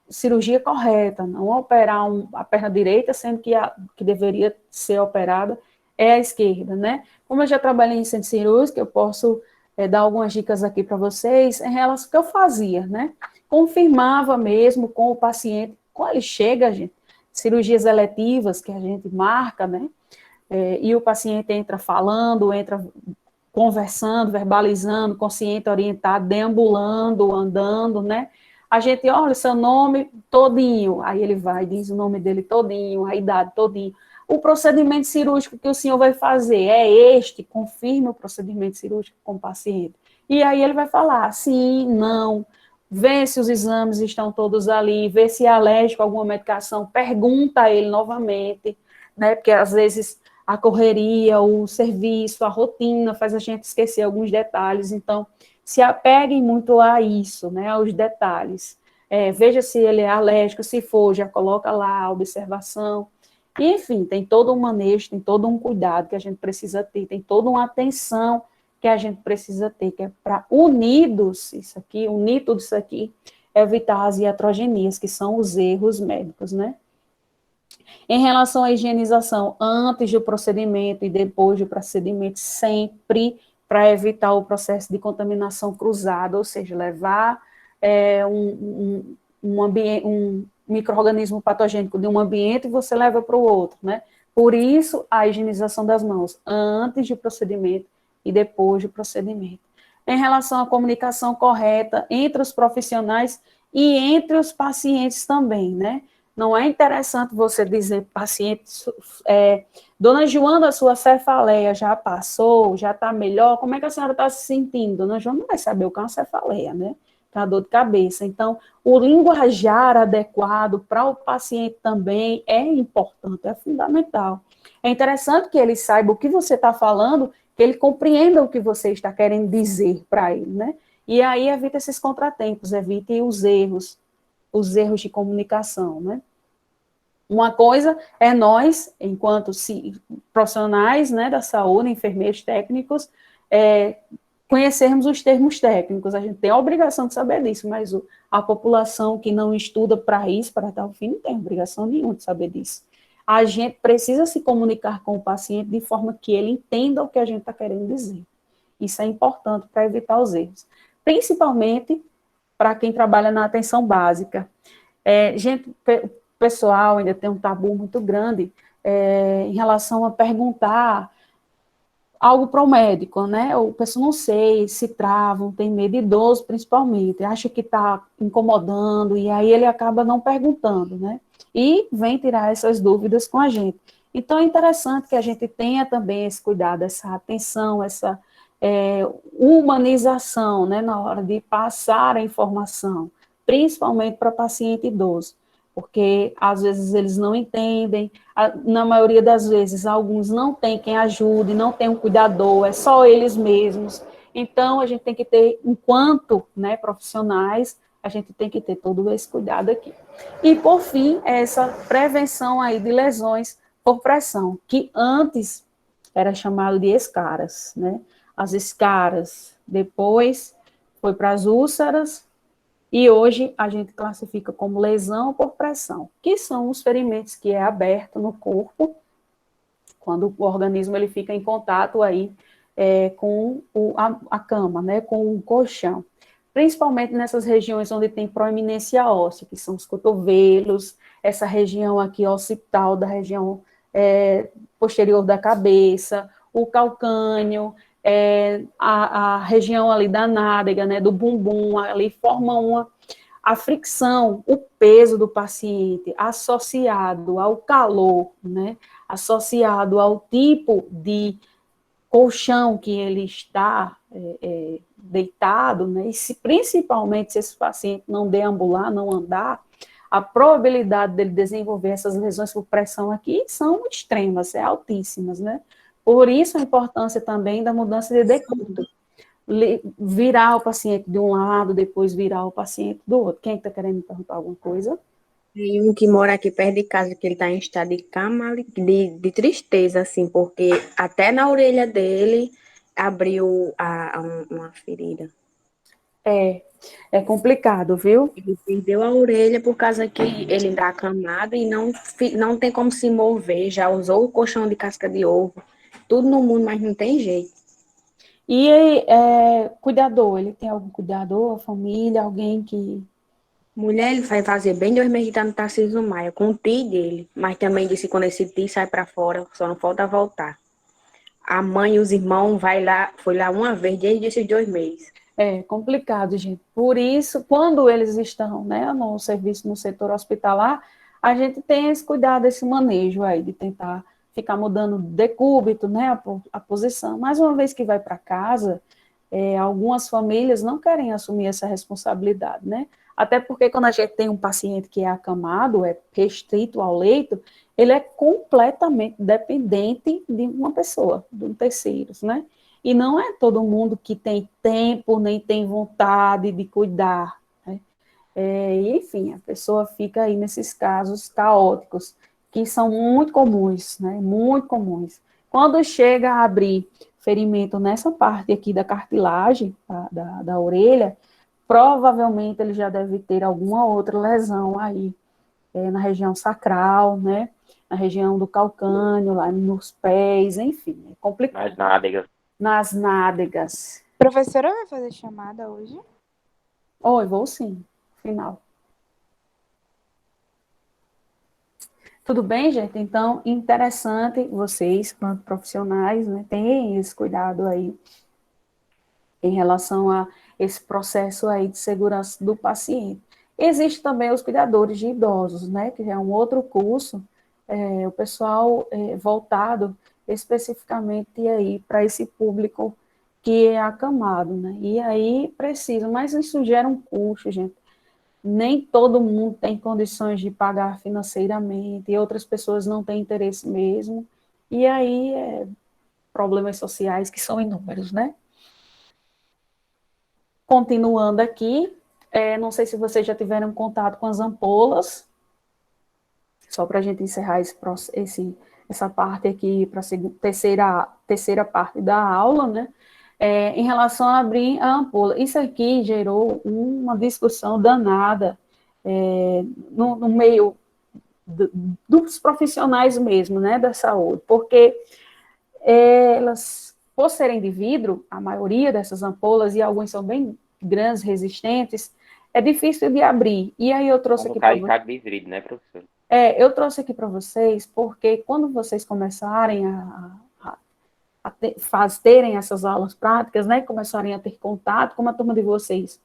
S1: cirurgia correta, não operar a perna direita, sendo que a que deveria ser operada é a esquerda, né? Como eu já trabalhei em centro cirúrgico, eu posso dar algumas dicas aqui para vocês em relação ao que eu fazia, né? Confirmava mesmo com o paciente, quando ele chega, gente, cirurgias eletivas que a gente marca, né? E o paciente entra falando, entra conversando, verbalizando, consciente, orientado, deambulando, andando, né? A gente, olha, seu nome todinho, aí ele vai, diz o nome dele todinho, a idade todinho. O procedimento cirúrgico que o senhor vai fazer é este, confirme o procedimento cirúrgico com o paciente. E aí ele vai falar sim, não, vê se os exames estão todos ali, vê se é alérgico a alguma medicação, pergunta a ele novamente, né, porque às vezes a correria, o serviço, a rotina faz a gente esquecer alguns detalhes, então se apeguem muito a isso, né, aos detalhes. Veja se ele é alérgico, se for, já coloca lá a observação. Enfim, tem todo um manejo, tem todo um cuidado que a gente precisa ter, tem toda uma atenção que a gente precisa ter, que é para unidos isso aqui, unir tudo isso aqui, evitar as iatrogenias, que são os erros médicos, né? Em relação à higienização, antes do procedimento e depois do procedimento, sempre para evitar o processo de contaminação cruzada, ou seja, levar um micro-organismo patogênico de um ambiente e você leva para o outro, né? Por isso, a higienização das mãos, antes do procedimento e depois do procedimento. Em relação à comunicação correta entre os profissionais e entre os pacientes também, né? Não é interessante você dizer, paciente, Dona Joana, a sua cefaleia já passou, já está melhor, como é que a senhora está se sentindo? Dona Joana não vai saber o que é uma cefaleia, né? Para dor de cabeça. Então, o linguajar adequado para o paciente também é importante, é fundamental. É interessante que ele saiba o que você está falando, que ele compreenda o que você está querendo dizer para ele, né? E aí evita esses contratempos, evite os erros de comunicação, né? Uma coisa é nós, enquanto profissionais, né, da saúde, enfermeiros técnicos, conhecermos os termos técnicos, a gente tem a obrigação de saber disso, mas a população que não estuda para isso, para tal fim, não tem obrigação nenhuma de saber disso. A gente precisa se comunicar com o paciente de forma que ele entenda o que a gente está querendo dizer. Isso é importante para evitar os erros. Principalmente para quem trabalha na atenção básica. O pessoal ainda tem um tabu muito grande em relação a perguntar algo para o médico, né? O pessoal não sei, se travam, tem medo, idoso principalmente, acha que está incomodando, e aí ele acaba não perguntando, né? E vem tirar essas dúvidas com a gente. Então, é interessante que a gente tenha também esse cuidado, essa atenção, essa humanização, né, na hora de passar a informação, principalmente para paciente idoso, porque às vezes eles não entendem, na maioria das vezes alguns não têm quem ajude, não tem um cuidador, é só eles mesmos. Então, a gente tem que ter, enquanto, né, profissionais, a gente tem que ter todo esse cuidado aqui. E, por fim, essa prevenção aí de lesões por pressão, que antes era chamado de escaras, né? As escaras, depois foi para as úlceras, e hoje a gente classifica como lesão por pressão, que são os ferimentos que é aberto no corpo, quando o organismo ele fica em contato aí com a cama, né, com o colchão. Principalmente nessas regiões onde tem proeminência óssea, que são os cotovelos, essa região aqui occipital da região posterior da cabeça, o calcâneo, a região ali da nádega, né, do bumbum, ali forma a fricção, o peso do paciente associado ao calor, né, associado ao tipo de colchão que ele está deitado, né, e principalmente se esse paciente não deambular, não andar, a probabilidade dele desenvolver essas lesões por pressão aqui são extremas, altíssimas, né? Por isso a importância também da mudança de decúbito. Virar o paciente de um lado, depois virar o paciente do outro. Quem está querendo me perguntar alguma coisa?
S6: Tem um que mora aqui perto de casa, que ele está em estado de cama, de tristeza, assim, porque até na orelha dele abriu uma ferida.
S1: É complicado, viu?
S6: Ele perdeu a orelha por causa que ele está acamado e não tem como se mover, já usou o colchão de casca de ovo, tudo no mundo, mas não tem jeito.
S1: E cuidador, ele tem algum cuidador, família, alguém que...
S6: Mulher, ele vai fazer bem 2 meses que tá no Tarcísio Maia, com o tio dele, mas também disse que quando esse tio sai para fora, só não falta voltar. A mãe e os irmãos foi lá uma vez desde esses 2 meses.
S1: É complicado, gente. Por isso, quando eles estão, né, no serviço, no setor hospitalar, a gente tem esse cuidado, esse manejo aí, de tentar ficar mudando decúbito, né, a posição. Mas uma vez que vai para casa, algumas famílias não querem assumir essa responsabilidade, né? Até porque quando a gente tem um paciente que é acamado, é restrito ao leito, ele é completamente dependente de uma pessoa, de um terceiro, né? E não é todo mundo que tem tempo, nem tem vontade de cuidar, né? Enfim, a pessoa fica aí nesses casos caóticos. que são muito comuns, né? Muito comuns. Quando chega a abrir ferimento nessa parte aqui da cartilagem, da orelha, provavelmente ele já deve ter alguma outra lesão aí, na região sacral, né? Na região do calcâneo, lá nos pés, enfim, é complicado.
S2: Nas nádegas.
S1: Nas nádegas.
S10: Professora vai fazer chamada hoje?
S1: Oi, vou sim, final. Tudo bem, gente? Então, interessante vocês, quanto profissionais, né, tenham esse cuidado aí em relação a esse processo aí de segurança do paciente. Existem também os cuidadores de idosos, né, que é um outro curso, o pessoal voltado especificamente aí para esse público que é acamado, né, e aí precisa, mas isso gera um custo, gente. Nem todo mundo tem condições de pagar financeiramente, e outras pessoas não têm interesse mesmo, e aí problemas sociais que são inúmeros, né? Continuando aqui, não sei se vocês já tiveram contato com as ampolas, só para a gente encerrar essa parte aqui, para a terceira parte da aula, né? Em relação a abrir a ampola. Isso aqui gerou uma discussão danada no meio dos profissionais mesmo, né, da saúde, porque elas, por serem de vidro, a maioria dessas ampolas, e algumas são bem grandes, resistentes, é difícil de abrir. E aí eu trouxe aqui para vocês.
S2: De vidro, né, professor?
S1: Eu trouxe aqui para vocês, porque quando vocês começarem terem essas aulas práticas, né, começarem a ter contato, como a turma de vocês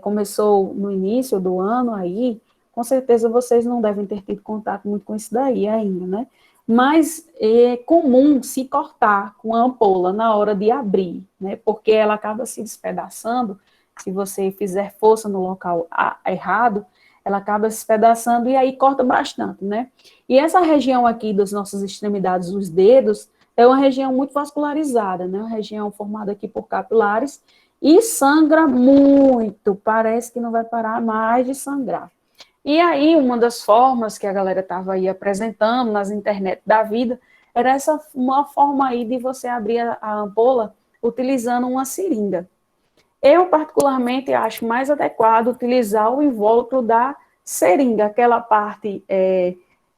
S1: começou no início do ano aí, com certeza vocês não devem ter tido contato muito com isso daí ainda, né? Mas é comum se cortar com a ampola na hora de abrir, né? Porque ela acaba se despedaçando, se você fizer força no local errado, ela acaba se despedaçando e aí corta bastante, né? E essa região aqui das nossas extremidades, os dedos, é uma região muito vascularizada, né? Uma região formada aqui por capilares e sangra muito, parece que não vai parar mais de sangrar. E aí, uma das formas que a galera estava aí apresentando nas internet da vida, era uma forma aí de você abrir a ampola utilizando uma seringa. Eu, particularmente, acho mais adequado utilizar o invólucro da seringa, aquela parte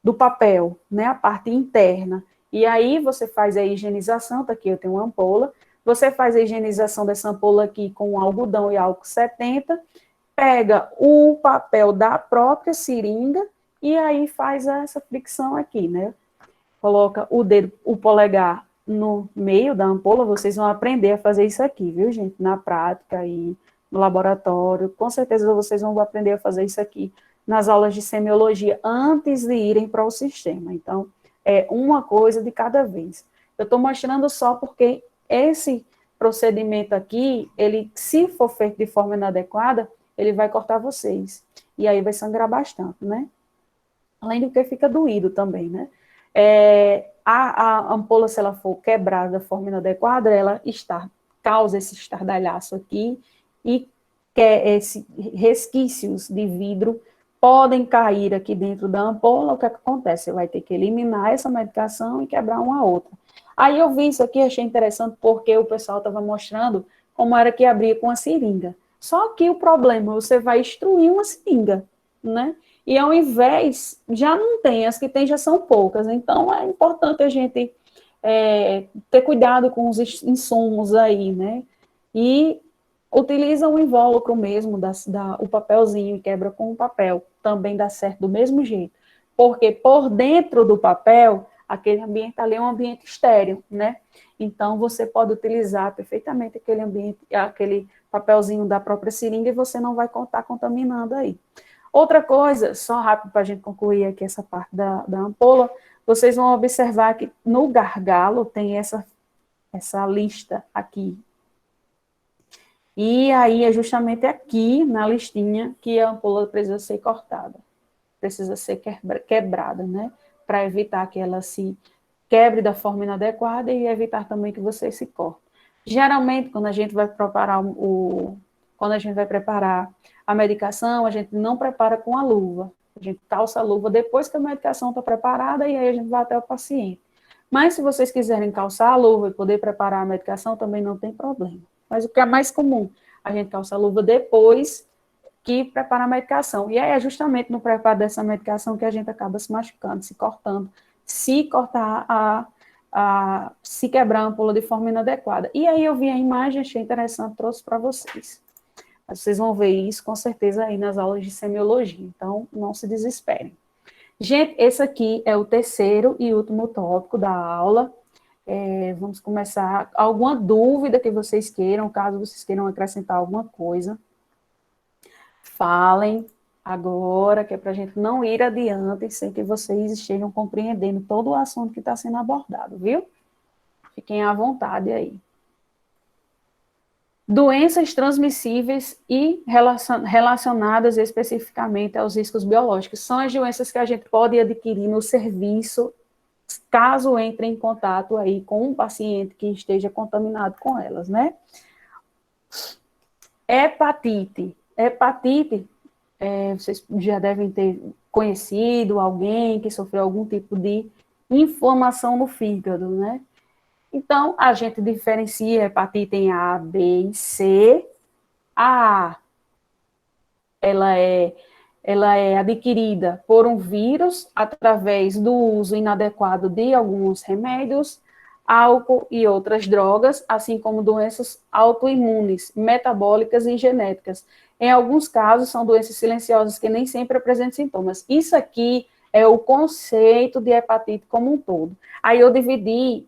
S1: do papel, né, a parte interna. E aí, você faz a higienização, tá aqui, eu tenho uma ampola, você faz a higienização dessa ampola aqui com algodão e álcool 70, pega o papel da própria seringa e aí faz essa fricção aqui, né? Coloca o polegar no meio da ampola, vocês vão aprender a fazer isso aqui, viu, gente? Na prática e no laboratório, com certeza vocês vão aprender a fazer isso aqui nas aulas de semiologia, antes de irem para o sistema. Então, é uma coisa de cada vez. Eu estou mostrando só porque esse procedimento aqui, ele, se for feito de forma inadequada, ele vai cortar vocês. E aí vai sangrar bastante, né? Além do que fica doído também, né? A ampola, se ela for quebrada da forma inadequada, ela causa esse estardalhaço aqui e resquícios de vidro podem cair aqui dentro da ampola. O que acontece? Você vai ter que eliminar essa medicação e quebrar uma outra. Aí eu vi isso aqui, achei interessante, porque o pessoal estava mostrando como era que abria com a seringa. Só que o problema, você vai extruir uma seringa, né? E ao invés, já não tem, as que tem já são poucas. Então, é importante a gente ter cuidado com os insumos aí, né? E utiliza o invólucro mesmo, o papelzinho, e quebra com o papel. Também dá certo do mesmo jeito. Porque por dentro do papel, aquele ambiente ali é um ambiente estéril, né? Então, você pode utilizar perfeitamente aquele papelzinho da própria seringa e você não vai estar contaminando aí. Outra coisa, só rápido para a gente concluir aqui essa parte da ampola, vocês vão observar que no gargalo tem essa lista aqui. E aí é justamente aqui, na listinha, que a ampola precisa ser cortada. Precisa ser quebrada, né? Para evitar que ela se quebre da forma inadequada e evitar também que você se corte. Geralmente, quando a gente vai preparar a medicação, a gente não prepara com a luva, A gente calça a luva depois que a medicação está preparada e aí a gente vai até o paciente. Mas se vocês quiserem calçar a luva e poder preparar a medicação, também não tem problema. Mas o que é mais comum? A gente calça a luva depois que prepara a medicação. E aí é justamente no preparo dessa medicação que a gente acaba se machucando, se cortando, se cortar se quebrar a ampola de forma inadequada. E aí eu vi a imagem, achei interessante, trouxe para vocês. Vocês vão ver isso com certeza aí nas aulas de semiologia, então não se desesperem. Gente, esse aqui é o terceiro e último tópico da aula. Vamos começar. Alguma dúvida que vocês queiram, caso vocês queiram acrescentar alguma coisa, falem agora, que é para a gente não ir adiante sem que vocês estejam compreendendo todo o assunto que está sendo abordado, viu? Fiquem à vontade aí. Doenças transmissíveis e relacionadas especificamente aos riscos biológicos. São as doenças que a gente pode adquirir no serviço, caso entre em contato aí com um paciente que esteja contaminado com elas, né? Hepatite. Hepatite, vocês já devem ter conhecido alguém que sofreu algum tipo de inflamação no fígado, né? Então, a gente diferencia hepatite em A, B e C. A A, ela é adquirida por um vírus através do uso inadequado de alguns remédios, álcool e outras drogas, assim como doenças autoimunes, metabólicas e genéticas. Em alguns casos, são doenças silenciosas que nem sempre apresentam sintomas. Isso aqui é o conceito de hepatite como um todo. Aí eu dividi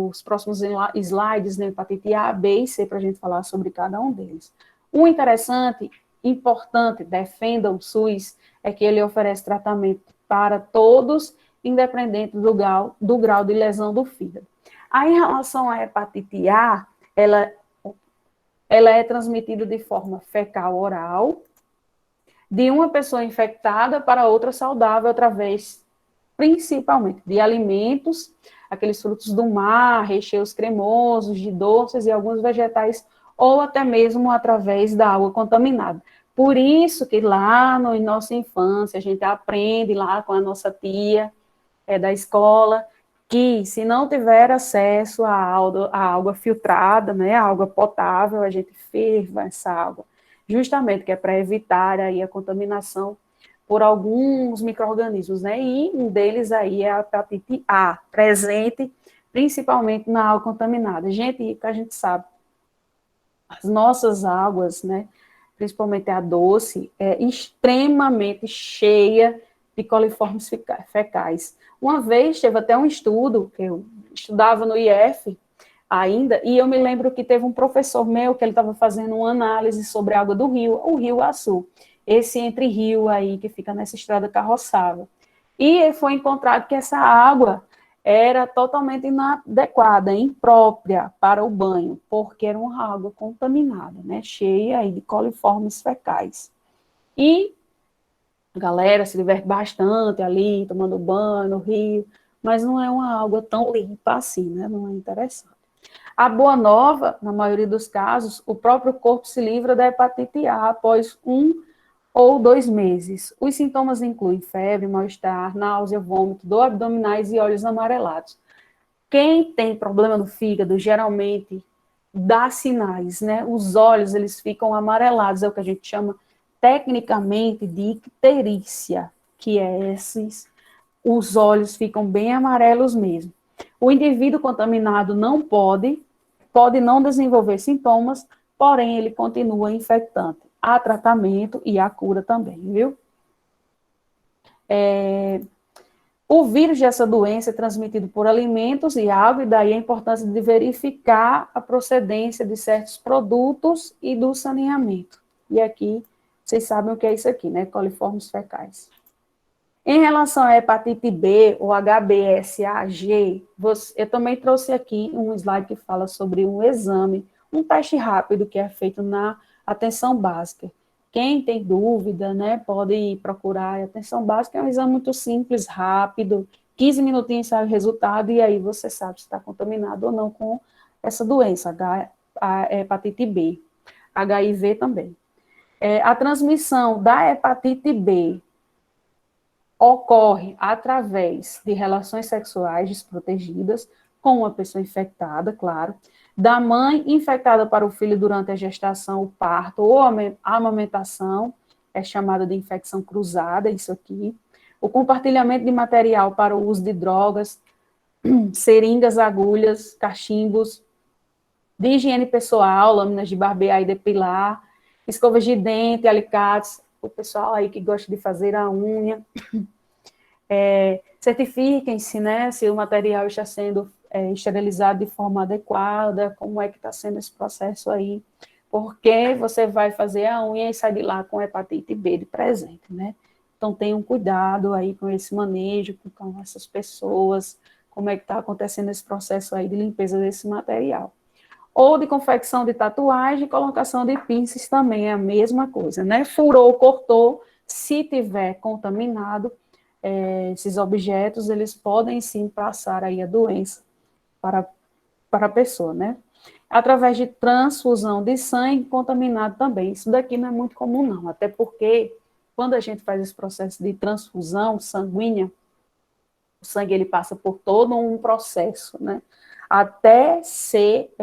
S1: os próximos slides, né, hepatite A, B e C, para a gente falar sobre cada um deles. O interessante, importante, defendam o SUS, é que ele oferece tratamento para todos, independente do grau de lesão do fígado. Aí, em relação à hepatite A, ela é transmitida de forma fecal-oral, de uma pessoa infectada para outra saudável, através, principalmente, de alimentos, aqueles frutos do mar, recheios cremosos, de doces e alguns vegetais, ou até mesmo através da água contaminada. Por isso que lá na nossa infância, a gente aprende lá com a nossa tia da escola, que se não tiver acesso à água filtrada, né, a água potável, a gente ferva essa água, justamente que é para evitar aí a contaminação por alguns micro-organismos, né, e um deles aí é a hepatite A, presente principalmente na água contaminada. Gente, que a gente sabe, as nossas águas, né, principalmente a doce, é extremamente cheia de coliformes fecais. Uma vez teve até um estudo, que eu estudava no IF ainda, e eu me lembro que teve um professor meu que ele estava fazendo uma análise sobre a água do rio, o Rio Açu, esse entre-rio aí que fica nessa estrada carroçável. E foi encontrado que essa água era totalmente inadequada, imprópria para o banho, porque era uma água contaminada, né, cheia aí de coliformes fecais. E a galera se diverte bastante ali, tomando banho no rio, mas não é uma água tão limpa assim, né, não é interessante. A boa nova, na maioria dos casos, o próprio corpo se livra da hepatite A após 1 ou 2 meses. Os sintomas incluem febre, mal-estar, náusea, vômito, dor abdominais e olhos amarelados. Quem tem problema no fígado, geralmente, dá sinais, né? Os olhos, eles ficam amarelados, é o que a gente chama, tecnicamente, de icterícia, que é os olhos ficam bem amarelos mesmo. O indivíduo contaminado não pode não desenvolver sintomas, porém, ele continua infectante. Há tratamento e há cura também, viu? O vírus dessa doença é transmitido por alimentos e água, e daí a importância de verificar a procedência de certos produtos e do saneamento. E aqui, vocês sabem o que é isso aqui, né? Coliformes fecais. Em relação à hepatite B, ou HBsAg, eu também trouxe aqui um slide que fala sobre um exame, um teste rápido que é feito na atenção básica. Quem tem dúvida, né, pode procurar a atenção básica, é um exame muito simples, rápido, 15 minutinhos sai o resultado, e aí você sabe se está contaminado ou não com essa doença, a hepatite B, HIV também. A transmissão da hepatite B ocorre através de relações sexuais desprotegidas com uma pessoa infectada, claro, da mãe infectada para o filho durante a gestação, o parto ou a amamentação, é chamada de infecção cruzada, isso aqui. O compartilhamento de material para o uso de drogas, seringas, agulhas, cachimbos, de higiene pessoal, lâminas de barbear e depilar, escovas de dente, alicates, o pessoal aí que gosta de fazer a unha. Certifiquem-se, né, se o material está sendo esterilizado de forma adequada, como é que está sendo esse processo aí, porque você vai fazer a unha e sai de lá com hepatite B de presente, né? Então, tenham cuidado aí com esse manejo, com essas pessoas, como é que está acontecendo esse processo aí de limpeza desse material. Ou de confecção de tatuagem, colocação de pinças também é a mesma coisa, né? Furou, cortou, se tiver contaminado, esses objetos, eles podem sim passar aí a doença para a pessoa, né? Através de transfusão de sangue contaminado também. Isso daqui não é muito comum, não, até porque quando a gente faz esse processo de transfusão sanguínea, o sangue ele passa por todo um processo, né? Até ser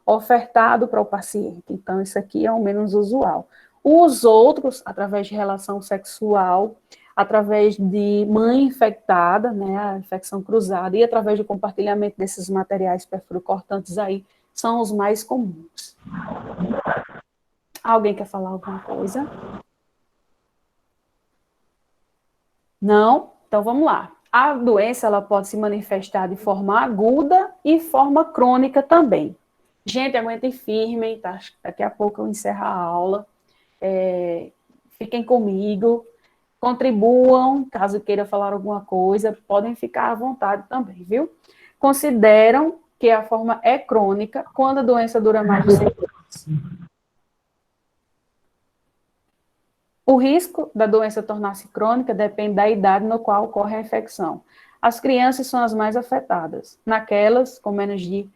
S1: ofertado para o paciente. Então, isso aqui é o menos usual. Os outros, através de relação sexual, através de mãe infectada, né, a infecção cruzada, e através do compartilhamento desses materiais perfurocortantes aí, são os mais comuns. Alguém quer falar alguma coisa? Não? Então, vamos lá. A doença, ela pode se manifestar de forma aguda e forma crônica também. Gente, aguentem firme, tá? Daqui a pouco eu encerro a aula. Fiquem comigo, contribuam, caso queira falar alguma coisa, podem ficar à vontade também, viu? Consideram que a forma é crônica quando a doença dura mais de 6 meses. O risco da doença tornar-se crônica depende da idade no qual ocorre a infecção. As crianças são as mais afetadas. Naquelas com menos de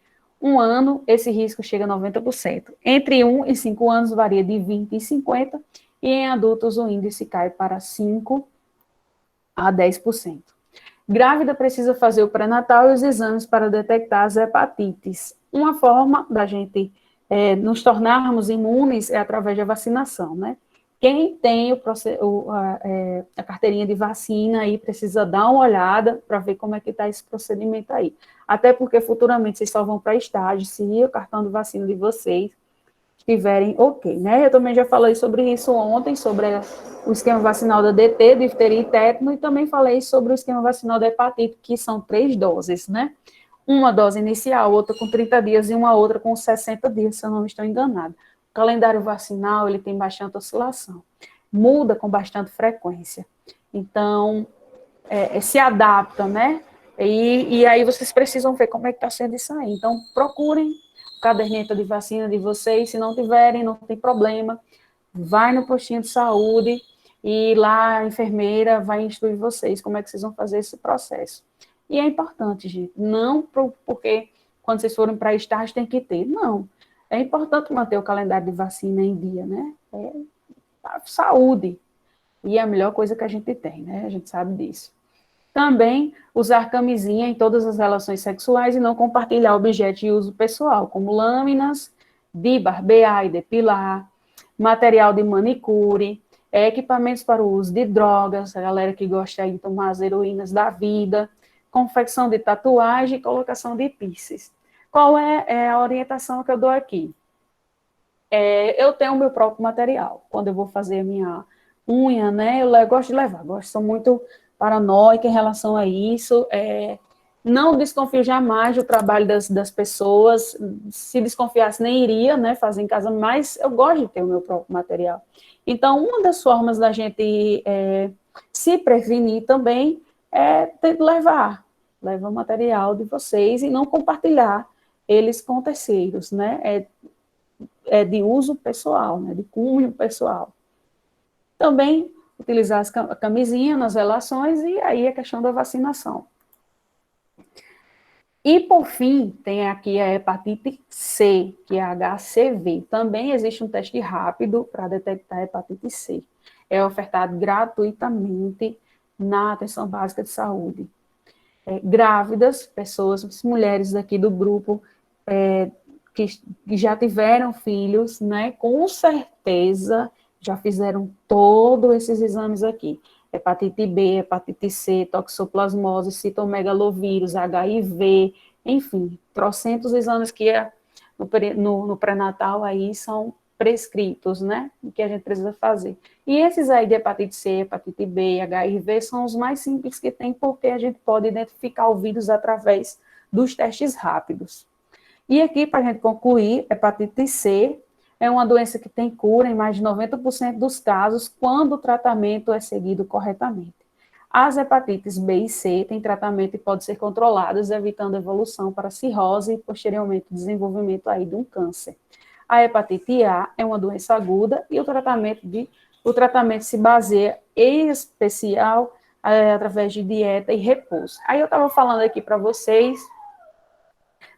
S1: 1 ano, esse risco chega a 90%. Entre 1 e 5 anos varia de 20% e 50%, e em adultos o índice cai para 5% a 10%. Grávida precisa fazer o pré-natal e os exames para detectar as hepatites. Uma forma da gente nos tornarmos imunes é através da vacinação, né? Quem tem a carteirinha de vacina aí precisa dar uma olhada para ver como é que está esse procedimento aí. Até porque futuramente vocês só vão para estágio se o cartão de vacina de vocês estiverem ok, né? Eu também já falei sobre isso ontem, sobre o esquema vacinal da DT, difteria e tétano, e também falei sobre o esquema vacinal da hepatite, que são 3 doses, né? Uma dose inicial, outra com 30 dias e uma outra com 60 dias, se eu não estou enganada. O calendário vacinal, ele tem bastante oscilação, muda com bastante frequência. Então, se adapta, né? E aí vocês precisam ver como é que está sendo isso aí. Então, procurem o caderneta de vacina de vocês, se não tiverem, não tem problema, vai no postinho de saúde e lá a enfermeira vai instruir vocês como é que vocês vão fazer esse processo. E é importante, gente, não porque quando vocês forem para estágio tem que ter, não. É importante manter o calendário de vacina em dia, né? A saúde. E é a melhor coisa que a gente tem, né? A gente sabe disso. Também usar camisinha em todas as relações sexuais e não compartilhar objetos de uso pessoal, como lâminas de barbear e depilar, material de manicure, equipamentos para o uso de drogas, a galera que gosta de tomar as heroínas da vida, confecção de tatuagem e colocação de piercings. Qual é a orientação que eu dou aqui? Eu tenho o meu próprio material. Quando eu vou fazer a minha unha, né, eu gosto de levar. Sou muito paranoica em relação a isso. Não desconfio jamais do trabalho das pessoas. Se desconfiasse, nem iria, né, fazer em casa, mas eu gosto de ter o meu próprio material. Então, uma das formas da gente se prevenir também é levar o material de vocês e não compartilhar eles com terceiros, né? É de uso pessoal, né? De cunho pessoal. Também utilizar a camisinha nas relações e aí a questão da vacinação. E, por fim, tem aqui a hepatite C, que é a HCV. Também existe um teste rápido para detectar a hepatite C. É ofertado gratuitamente na atenção básica de saúde. Grávidas, pessoas, mulheres daqui do grupo, que já tiveram filhos, né, com certeza já fizeram todos esses exames aqui. Hepatite B, hepatite C, toxoplasmose, citomegalovírus, HIV, enfim, trocentos exames que no pré-natal aí são prescritos, né, que a gente precisa fazer. E esses aí de hepatite C, hepatite B, HIV são os mais simples que tem, porque a gente pode identificar o vírus através dos testes rápidos. E aqui, para a gente concluir, hepatite C é uma doença que tem cura em mais de 90% dos casos, quando o tratamento é seguido corretamente. As hepatites B e C têm tratamento e podem ser controladas, evitando a evolução para cirrose e, posteriormente, o desenvolvimento aí de um câncer. A hepatite A é uma doença aguda e o tratamento se baseia, em especial, através de dieta e repouso. Aí eu estava falando aqui para vocês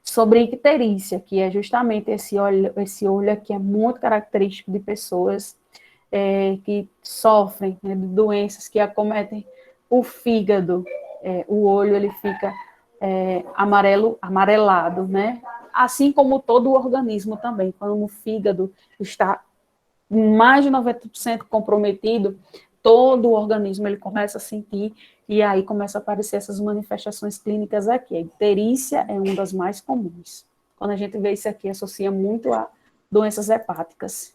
S1: sobre icterícia, que é justamente esse olho aqui, é muito característico de pessoas que sofrem, né, de doenças que acometem o fígado. O olho, ele fica amarelado, né? Assim como todo o organismo também. Quando o fígado está mais de 90% comprometido, todo o organismo ele começa a sentir, e aí começa a aparecer essas manifestações clínicas aqui. A icterícia é uma das mais comuns. Quando a gente vê isso aqui, associa muito a doenças hepáticas.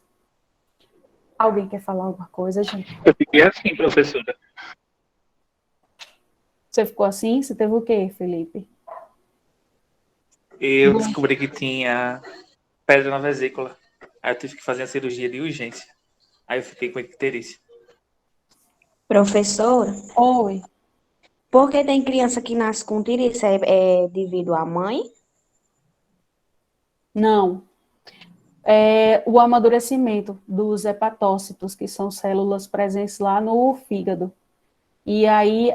S1: Alguém quer falar alguma coisa, gente?
S11: Eu fiquei assim, professora.
S1: Você ficou assim? Você teve o quê, Felipe?
S11: Eu descobri que tinha pedra na vesícula. Aí eu tive que fazer a cirurgia de urgência. Aí eu fiquei com icterícia.
S6: Professora,
S1: Oi.
S6: por que tem criança que nasce com icterícia? É devido à mãe?
S1: Não. O amadurecimento dos hepatócitos, que são células presentes lá no fígado. E aí,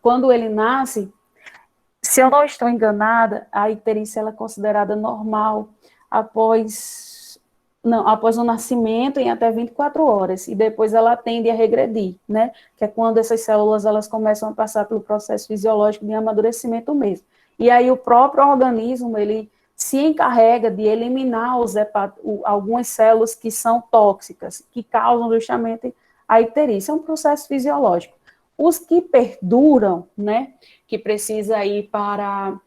S1: quando ele nasce, se eu não estou enganada, a icterícia ela é considerada normal após o nascimento em até 24 horas, e depois ela tende a regredir, né? Que é quando essas células elas começam a passar pelo processo fisiológico de amadurecimento mesmo. E aí o próprio organismo, ele se encarrega de eliminar algumas células que são tóxicas, que causam justamente a icterícia. É um processo fisiológico. Os que perduram, né, que precisa ir para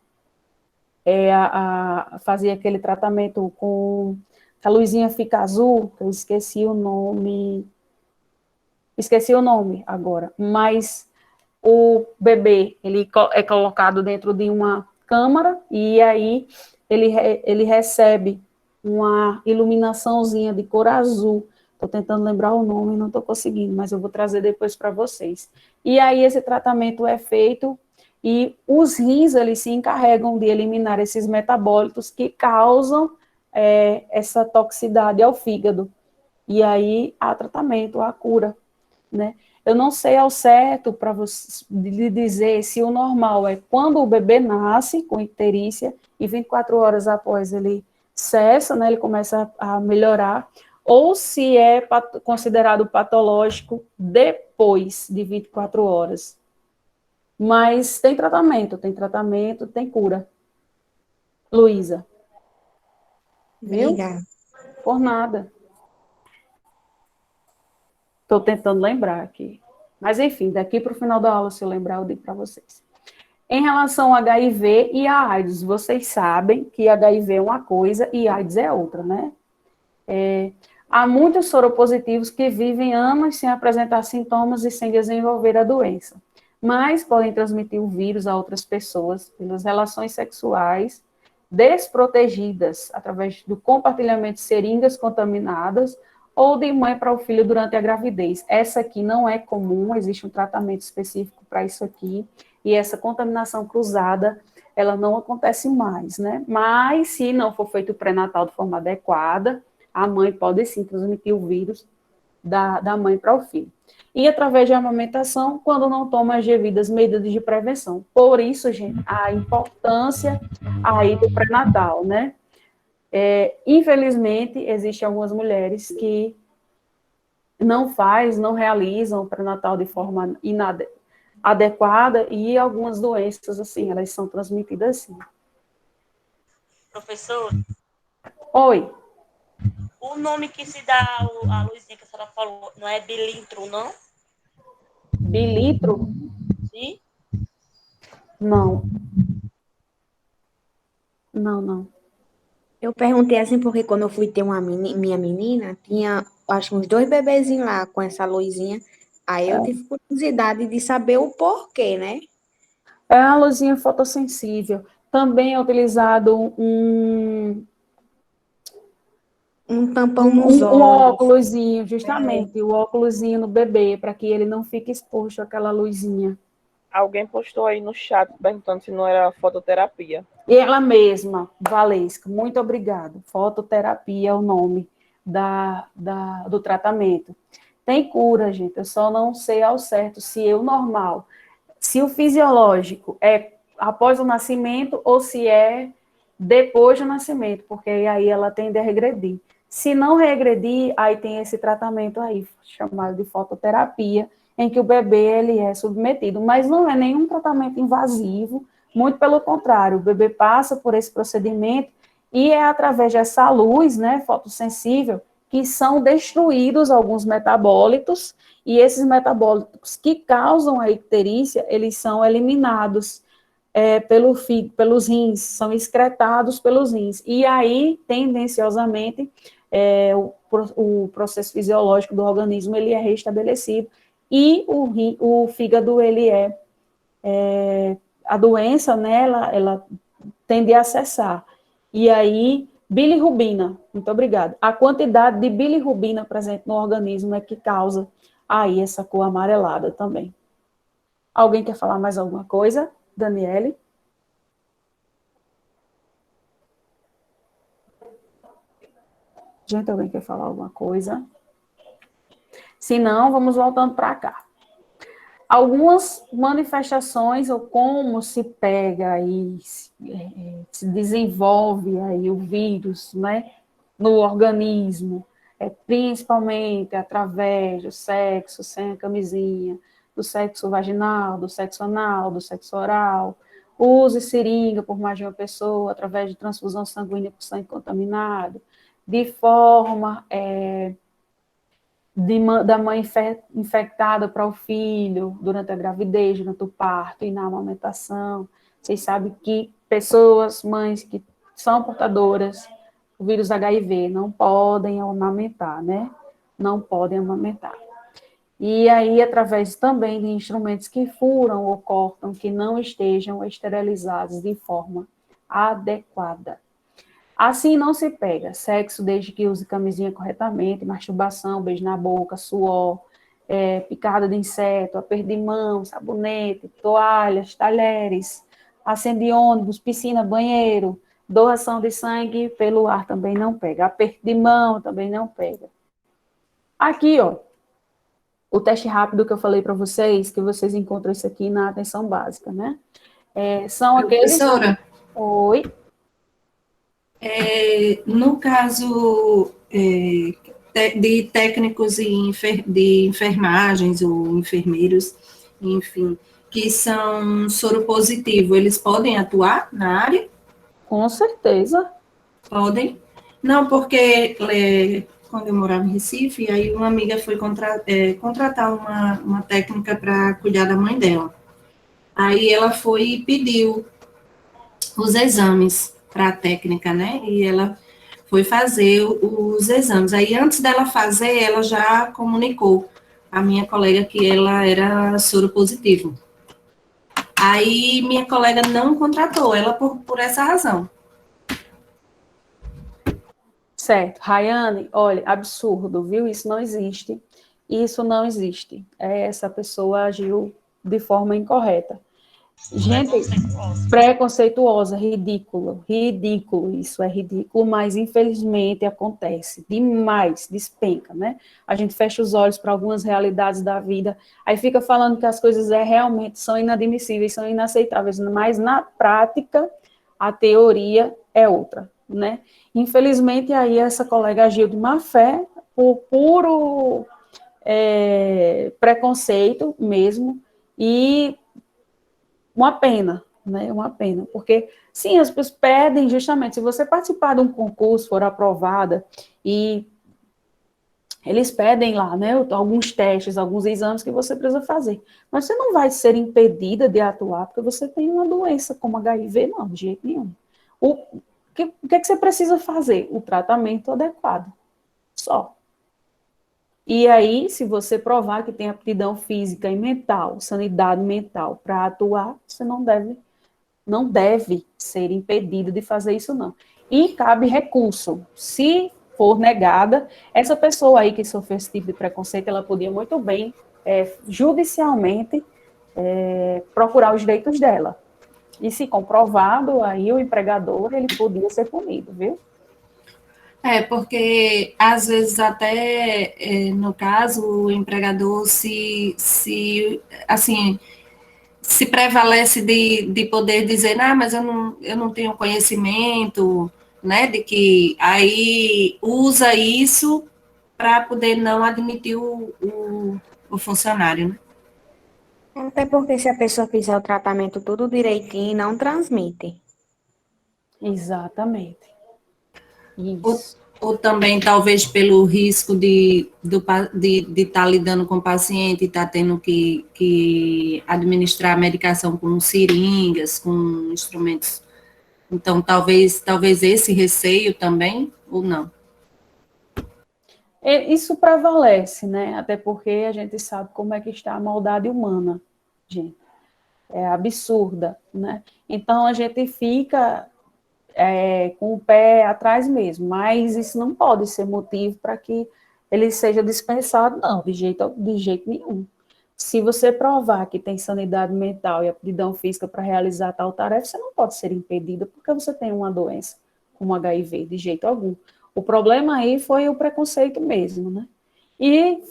S1: fazer aquele tratamento com a luzinha fica azul, que eu esqueci o nome agora, mas o bebê, ele é colocado dentro de uma câmara, e aí ele recebe uma iluminaçãozinha de cor azul. Estou tentando lembrar o nome, não estou conseguindo, mas eu vou trazer depois para vocês. E aí esse tratamento é feito, e os rins, eles se encarregam de eliminar esses metabólitos que causam essa toxicidade ao fígado. E aí há tratamento, há cura, né? Eu não sei ao certo para você lhe dizer se o normal é quando o bebê nasce com icterícia e 24 horas após ele cessa, né, ele começa a melhorar, ou se é considerado patológico depois de 24 horas. Mas tem tratamento, tem cura. Luísa. Viu?
S6: Obrigada.
S1: Por nada. Estou tentando lembrar aqui. Mas, enfim, daqui para o final da aula, se eu lembrar, eu digo para vocês. Em relação ao HIV e a AIDS, vocês sabem que HIV é uma coisa e AIDS é outra, né? Há muitos soropositivos que vivem anos sem apresentar sintomas e sem desenvolver a doença, mas podem transmitir o vírus a outras pessoas pelas relações sexuais desprotegidas, através do compartilhamento de seringas contaminadas ou de mãe para o filho durante a gravidez. Essa aqui não é comum, existe um tratamento específico para isso aqui, e essa contaminação cruzada, ela não acontece mais, né? Mas, se não for feito o pré-natal de forma adequada, a mãe pode sim transmitir o vírus da mãe para o filho. E através de amamentação, quando não toma as devidas medidas de prevenção. Por isso, gente, a importância aí do pré-natal, né? Infelizmente, existem algumas mulheres que não realizam o pré-natal de forma adequada e algumas doenças, assim, elas são transmitidas assim.
S9: Professor,
S1: Oi,
S9: o nome que se dá à luzinha que a senhora falou, não é bilintro, não?
S1: bilitro?
S9: Sim?
S1: Não. Não, não.
S6: Eu perguntei assim porque quando eu fui ter minha menina, tinha acho que uns 2 bebezinhos lá com essa luzinha. Aí eu tive curiosidade de saber o porquê, né?
S1: É a luzinha fotossensível. Também é utilizado
S6: Um tampão nos
S1: um
S6: olhos.
S1: óculosinho, justamente, o óculosinho no bebê, para que ele não fique exposto àquela luzinha.
S3: Alguém postou aí no chat perguntando se não era fototerapia.
S1: E ela mesma, Valesca, muito obrigada. Fototerapia é o nome do tratamento. Tem cura, gente, eu só não sei ao certo se o normal, se o fisiológico é após o nascimento ou se é depois do nascimento, porque aí ela tende a regredir. Se não regredir, aí tem esse tratamento aí, chamado de fototerapia, em que o bebê ele é submetido, mas não é nenhum tratamento invasivo, muito pelo contrário, o bebê passa por esse procedimento e é através dessa luz, né, fotossensível, que são destruídos alguns metabólitos, e esses metabólitos que causam a icterícia, eles são eliminados pelos rins, são excretados pelos rins. E aí, tendenciosamente, o processo fisiológico do organismo ele é restabelecido e o fígado, ele a doença, né, ela tende a cessar. E aí, bilirrubina, muito obrigada. A quantidade de bilirrubina presente no organismo é que causa aí essa cor amarelada também. Alguém quer falar mais alguma coisa? Daniele? Gente, alguém quer falar alguma coisa? Se não, vamos voltando para cá. Algumas manifestações, ou como se pega e se desenvolve aí o vírus, né, no organismo, principalmente através do sexo sem a camisinha, do sexo vaginal, do sexo anal, do sexo oral, use seringa por mais de uma pessoa, através de transfusão sanguínea por sangue contaminado, de forma da mãe infectada para o filho durante a gravidez, durante o parto e na amamentação. Vocês sabem que mães que são portadoras do vírus HIV não podem amamentar, né? Não podem amamentar. E aí, através também de instrumentos que furam ou cortam, que não estejam esterilizados de forma adequada. Assim não se pega sexo desde que use camisinha corretamente, masturbação, beijo na boca, suor, picada de inseto, aperto de mão, sabonete, toalhas, talheres, acende de ônibus, piscina, banheiro, doação de sangue pelo ar também não pega, aperto de mão também não pega. Aqui, ó, o teste rápido que eu falei para vocês, que vocês encontram isso aqui na atenção básica, né? São aqueles...
S12: Professora?
S1: Oi?
S12: No caso de técnicos de enfermagens ou enfermeiros, enfim, que são soropositivos, eles podem atuar na área?
S1: Com certeza.
S12: Podem? Não, porque quando eu morava em Recife, aí uma amiga foi contratar uma técnica para cuidar da mãe dela. Aí ela foi e pediu os exames para a técnica, né? E ela foi fazer os exames. Aí, antes dela fazer, ela já comunicou a minha colega que ela era soropositivo. Aí, minha colega não contratou ela por essa razão.
S1: Certo. Rayane, olha, absurdo, viu? Isso não existe. Isso não existe. Essa pessoa agiu de forma incorreta. Gente, preconceituosa, ridículo, isso é ridículo, mas infelizmente acontece demais, despenca, né? A gente fecha os olhos para algumas realidades da vida, aí fica falando que as coisas realmente são inadmissíveis, são inaceitáveis, mas na prática a teoria é outra, né? Infelizmente aí essa colega agiu de má fé, por puro preconceito mesmo, E uma pena, né? Uma pena, porque, sim, as pessoas pedem justamente, se você participar de um concurso, for aprovada, e eles pedem lá, né, alguns testes, alguns exames que você precisa fazer, mas você não vai ser impedida de atuar porque você tem uma doença como HIV, não, de jeito nenhum. O que é que você precisa fazer? O tratamento adequado, só. E aí, se você provar que tem aptidão física e mental, sanidade mental para atuar, você não deve ser impedido de fazer isso, não. E cabe recurso. Se for negada, essa pessoa aí que sofreu esse tipo de preconceito, ela podia muito bem, judicialmente, procurar os direitos dela. E se comprovado, aí o empregador, ele podia ser punido, viu?
S12: Porque às vezes até, no caso, o empregador assim, se prevalece de poder dizer, mas eu não tenho conhecimento, né, de que aí usa isso para poder não admitir o funcionário, né?
S6: Até porque se a pessoa fizer o tratamento tudo direitinho, não transmite.
S1: Exatamente. Isso.
S12: Ou também, talvez, pelo risco de estar lidando com o paciente e estar tendo que administrar a medicação com seringas, com instrumentos. Então, talvez esse receio também, ou não?
S1: Isso prevalece, né? Até porque a gente sabe como é que está a maldade humana, gente. É absurda, né? Então, a gente fica com o pé atrás mesmo, mas isso não pode ser motivo para que ele seja dispensado, não, de jeito nenhum. Se você provar que tem sanidade mental e aptidão física para realizar tal tarefa, você não pode ser impedida porque você tem uma doença, como HIV, de jeito algum. O problema aí foi o preconceito mesmo, né? E,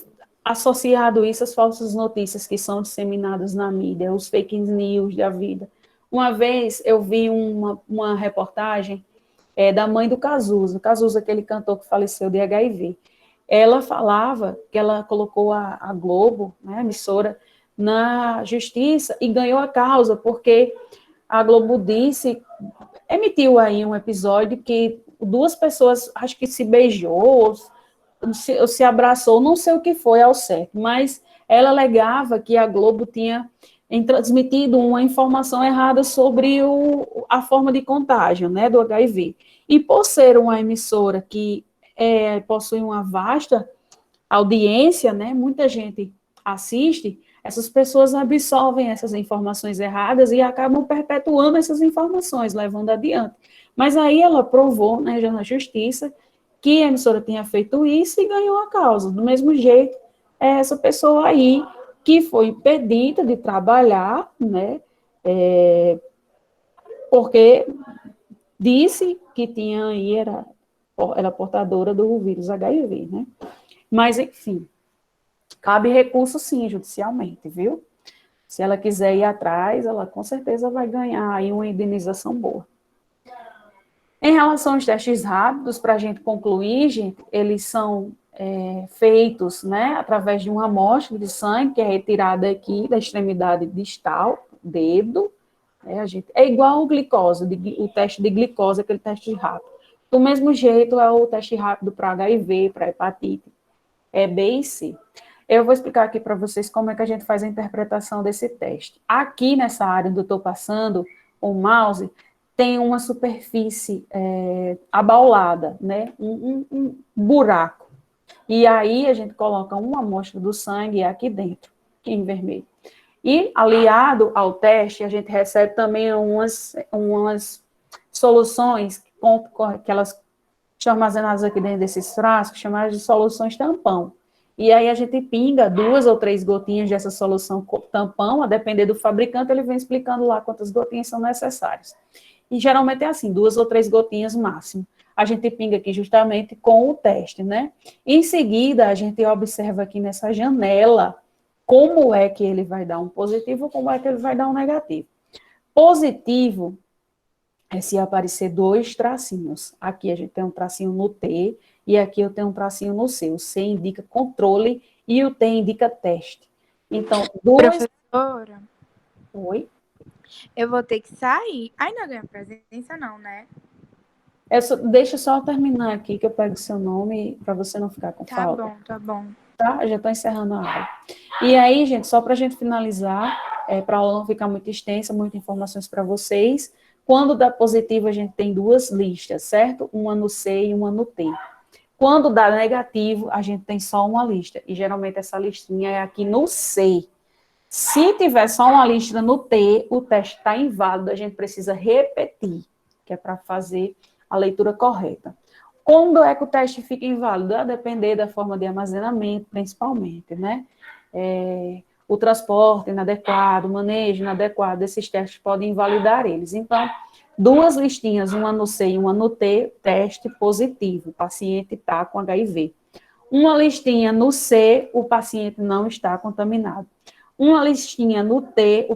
S1: associado isso às falsas notícias que são disseminadas na mídia, os fake news da vida. Uma vez eu vi uma reportagem da mãe do Cazuza, aquele cantor que faleceu de HIV. Ela falava que ela colocou a Globo, né, a emissora, na justiça e ganhou a causa, porque a Globo emitiu aí um episódio que duas pessoas, acho que se beijou, se abraçou, não sei o que foi ao certo, mas ela alegava que a Globo tinha transmitido uma informação errada sobre a forma de contágio, né, do HIV. E por ser uma emissora que possui uma vasta audiência, né, muita gente assiste, essas pessoas absorvem essas informações erradas e acabam perpetuando essas informações, levando adiante. Mas aí ela provou, né, já na justiça, que a emissora tinha feito isso e ganhou a causa. Do mesmo jeito, essa pessoa aí que foi impedida de trabalhar, né, porque disse que tinha aí, era portadora do vírus HIV, né? Mas, enfim, cabe recurso sim, judicialmente, viu? Se ela quiser ir atrás, ela com certeza vai ganhar aí uma indenização boa. Em relação aos testes rápidos, para a gente concluir, gente, eles são feitos, né, através de uma amostra de sangue que é retirada aqui da extremidade distal, dedo, né, é igual o glicose, o teste de glicose, aquele teste rápido. Do mesmo jeito é o teste rápido para HIV, para hepatite B e C. Eu vou explicar aqui para vocês como é que a gente faz a interpretação desse teste. Aqui nessa área onde eu estou passando o mouse, tem uma superfície abaulada, né? Um buraco. E aí a gente coloca uma amostra do sangue aqui dentro, aqui em vermelho. E aliado ao teste, a gente recebe também umas soluções que elas estão armazenadas aqui dentro desses frascos, chamadas de soluções tampão. E aí a gente pinga 2 ou 3 gotinhas dessa solução tampão, a depender do fabricante, ele vem explicando lá quantas gotinhas são necessárias. E geralmente é assim, 2 ou 3 gotinhas máximo. A gente pinga aqui justamente com o teste, né? Em seguida, a gente observa aqui nessa janela como é que ele vai dar um positivo, como é que ele vai dar um negativo. Positivo é se aparecer 2 tracinhos. Aqui a gente tem um tracinho no T e aqui eu tenho um tracinho no C. O C indica controle e o T indica teste. Então,
S10: Ora,
S1: Oi?
S10: eu vou ter que sair. Ainda ganha presença, não, né?
S1: Deixa eu só terminar aqui, que eu pego o seu nome, para você não ficar com
S10: Tá
S1: falta.
S10: bom, tá bom.
S1: Tá? Eu já estou encerrando a aula. E aí, gente, só para a gente finalizar, para a aula não ficar muito extensa, muitas informações para vocês. Quando dá positivo, a gente tem duas listas, certo? Uma no C e uma no T. Quando dá negativo, a gente tem só uma lista. E geralmente essa listinha é aqui no C. Se tiver só uma lista no T, o teste está inválido, a gente precisa repetir, que é para fazer a leitura correta. Quando é que o teste fica inválido? A depender da forma de armazenamento, principalmente, né? O transporte inadequado, o manejo inadequado, esses testes podem invalidar eles. Então, duas listinhas, uma no C e uma no T, teste positivo, o paciente está com HIV. Uma listinha no C, o paciente não está contaminado. Uma listinha no T,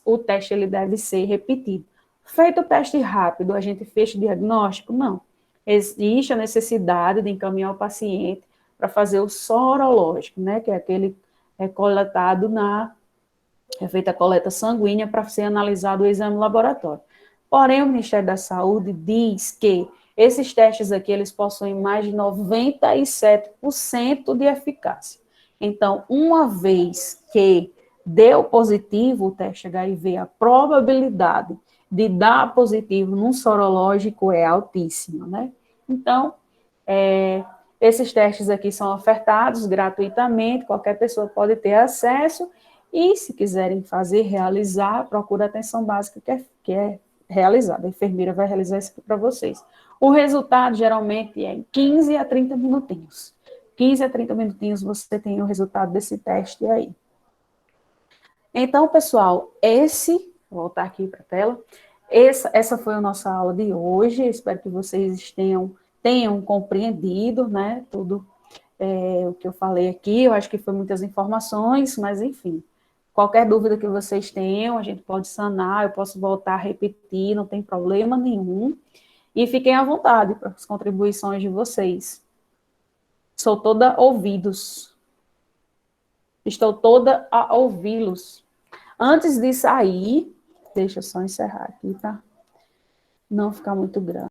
S1: o teste ele deve ser repetido. Feito o teste rápido, a gente fecha o diagnóstico? Não. Existe a necessidade de encaminhar o paciente para fazer o sorológico, né, que é aquele coletado é feita a coleta sanguínea para ser analisado o exame laboratório. Porém, o Ministério da Saúde diz que esses testes aqui, eles possuem mais de 97% de eficácia. Então, uma vez que deu positivo o teste HIV, a probabilidade de dar positivo num sorológico é altíssima, né? Então, esses testes aqui são ofertados gratuitamente, qualquer pessoa pode ter acesso, e se quiserem realizar, procura a atenção básica que é realizada. A enfermeira vai realizar isso aqui para vocês. O resultado, geralmente, é em 15 a 30 minutinhos. 15 a 30 minutinhos você tem o resultado desse teste aí. Então, pessoal, vou voltar aqui para a tela, essa foi a nossa aula de hoje, espero que vocês tenham compreendido, né, tudo o que eu falei aqui, eu acho que foi muitas informações, mas enfim, qualquer dúvida que vocês tenham, a gente pode sanar, eu posso voltar a repetir, não tem problema nenhum, e fiquem à vontade para as contribuições de vocês. Sou toda ouvidos. Estou toda a ouvi-los. Antes de sair, deixa eu só encerrar aqui, tá? Não ficar muito grande.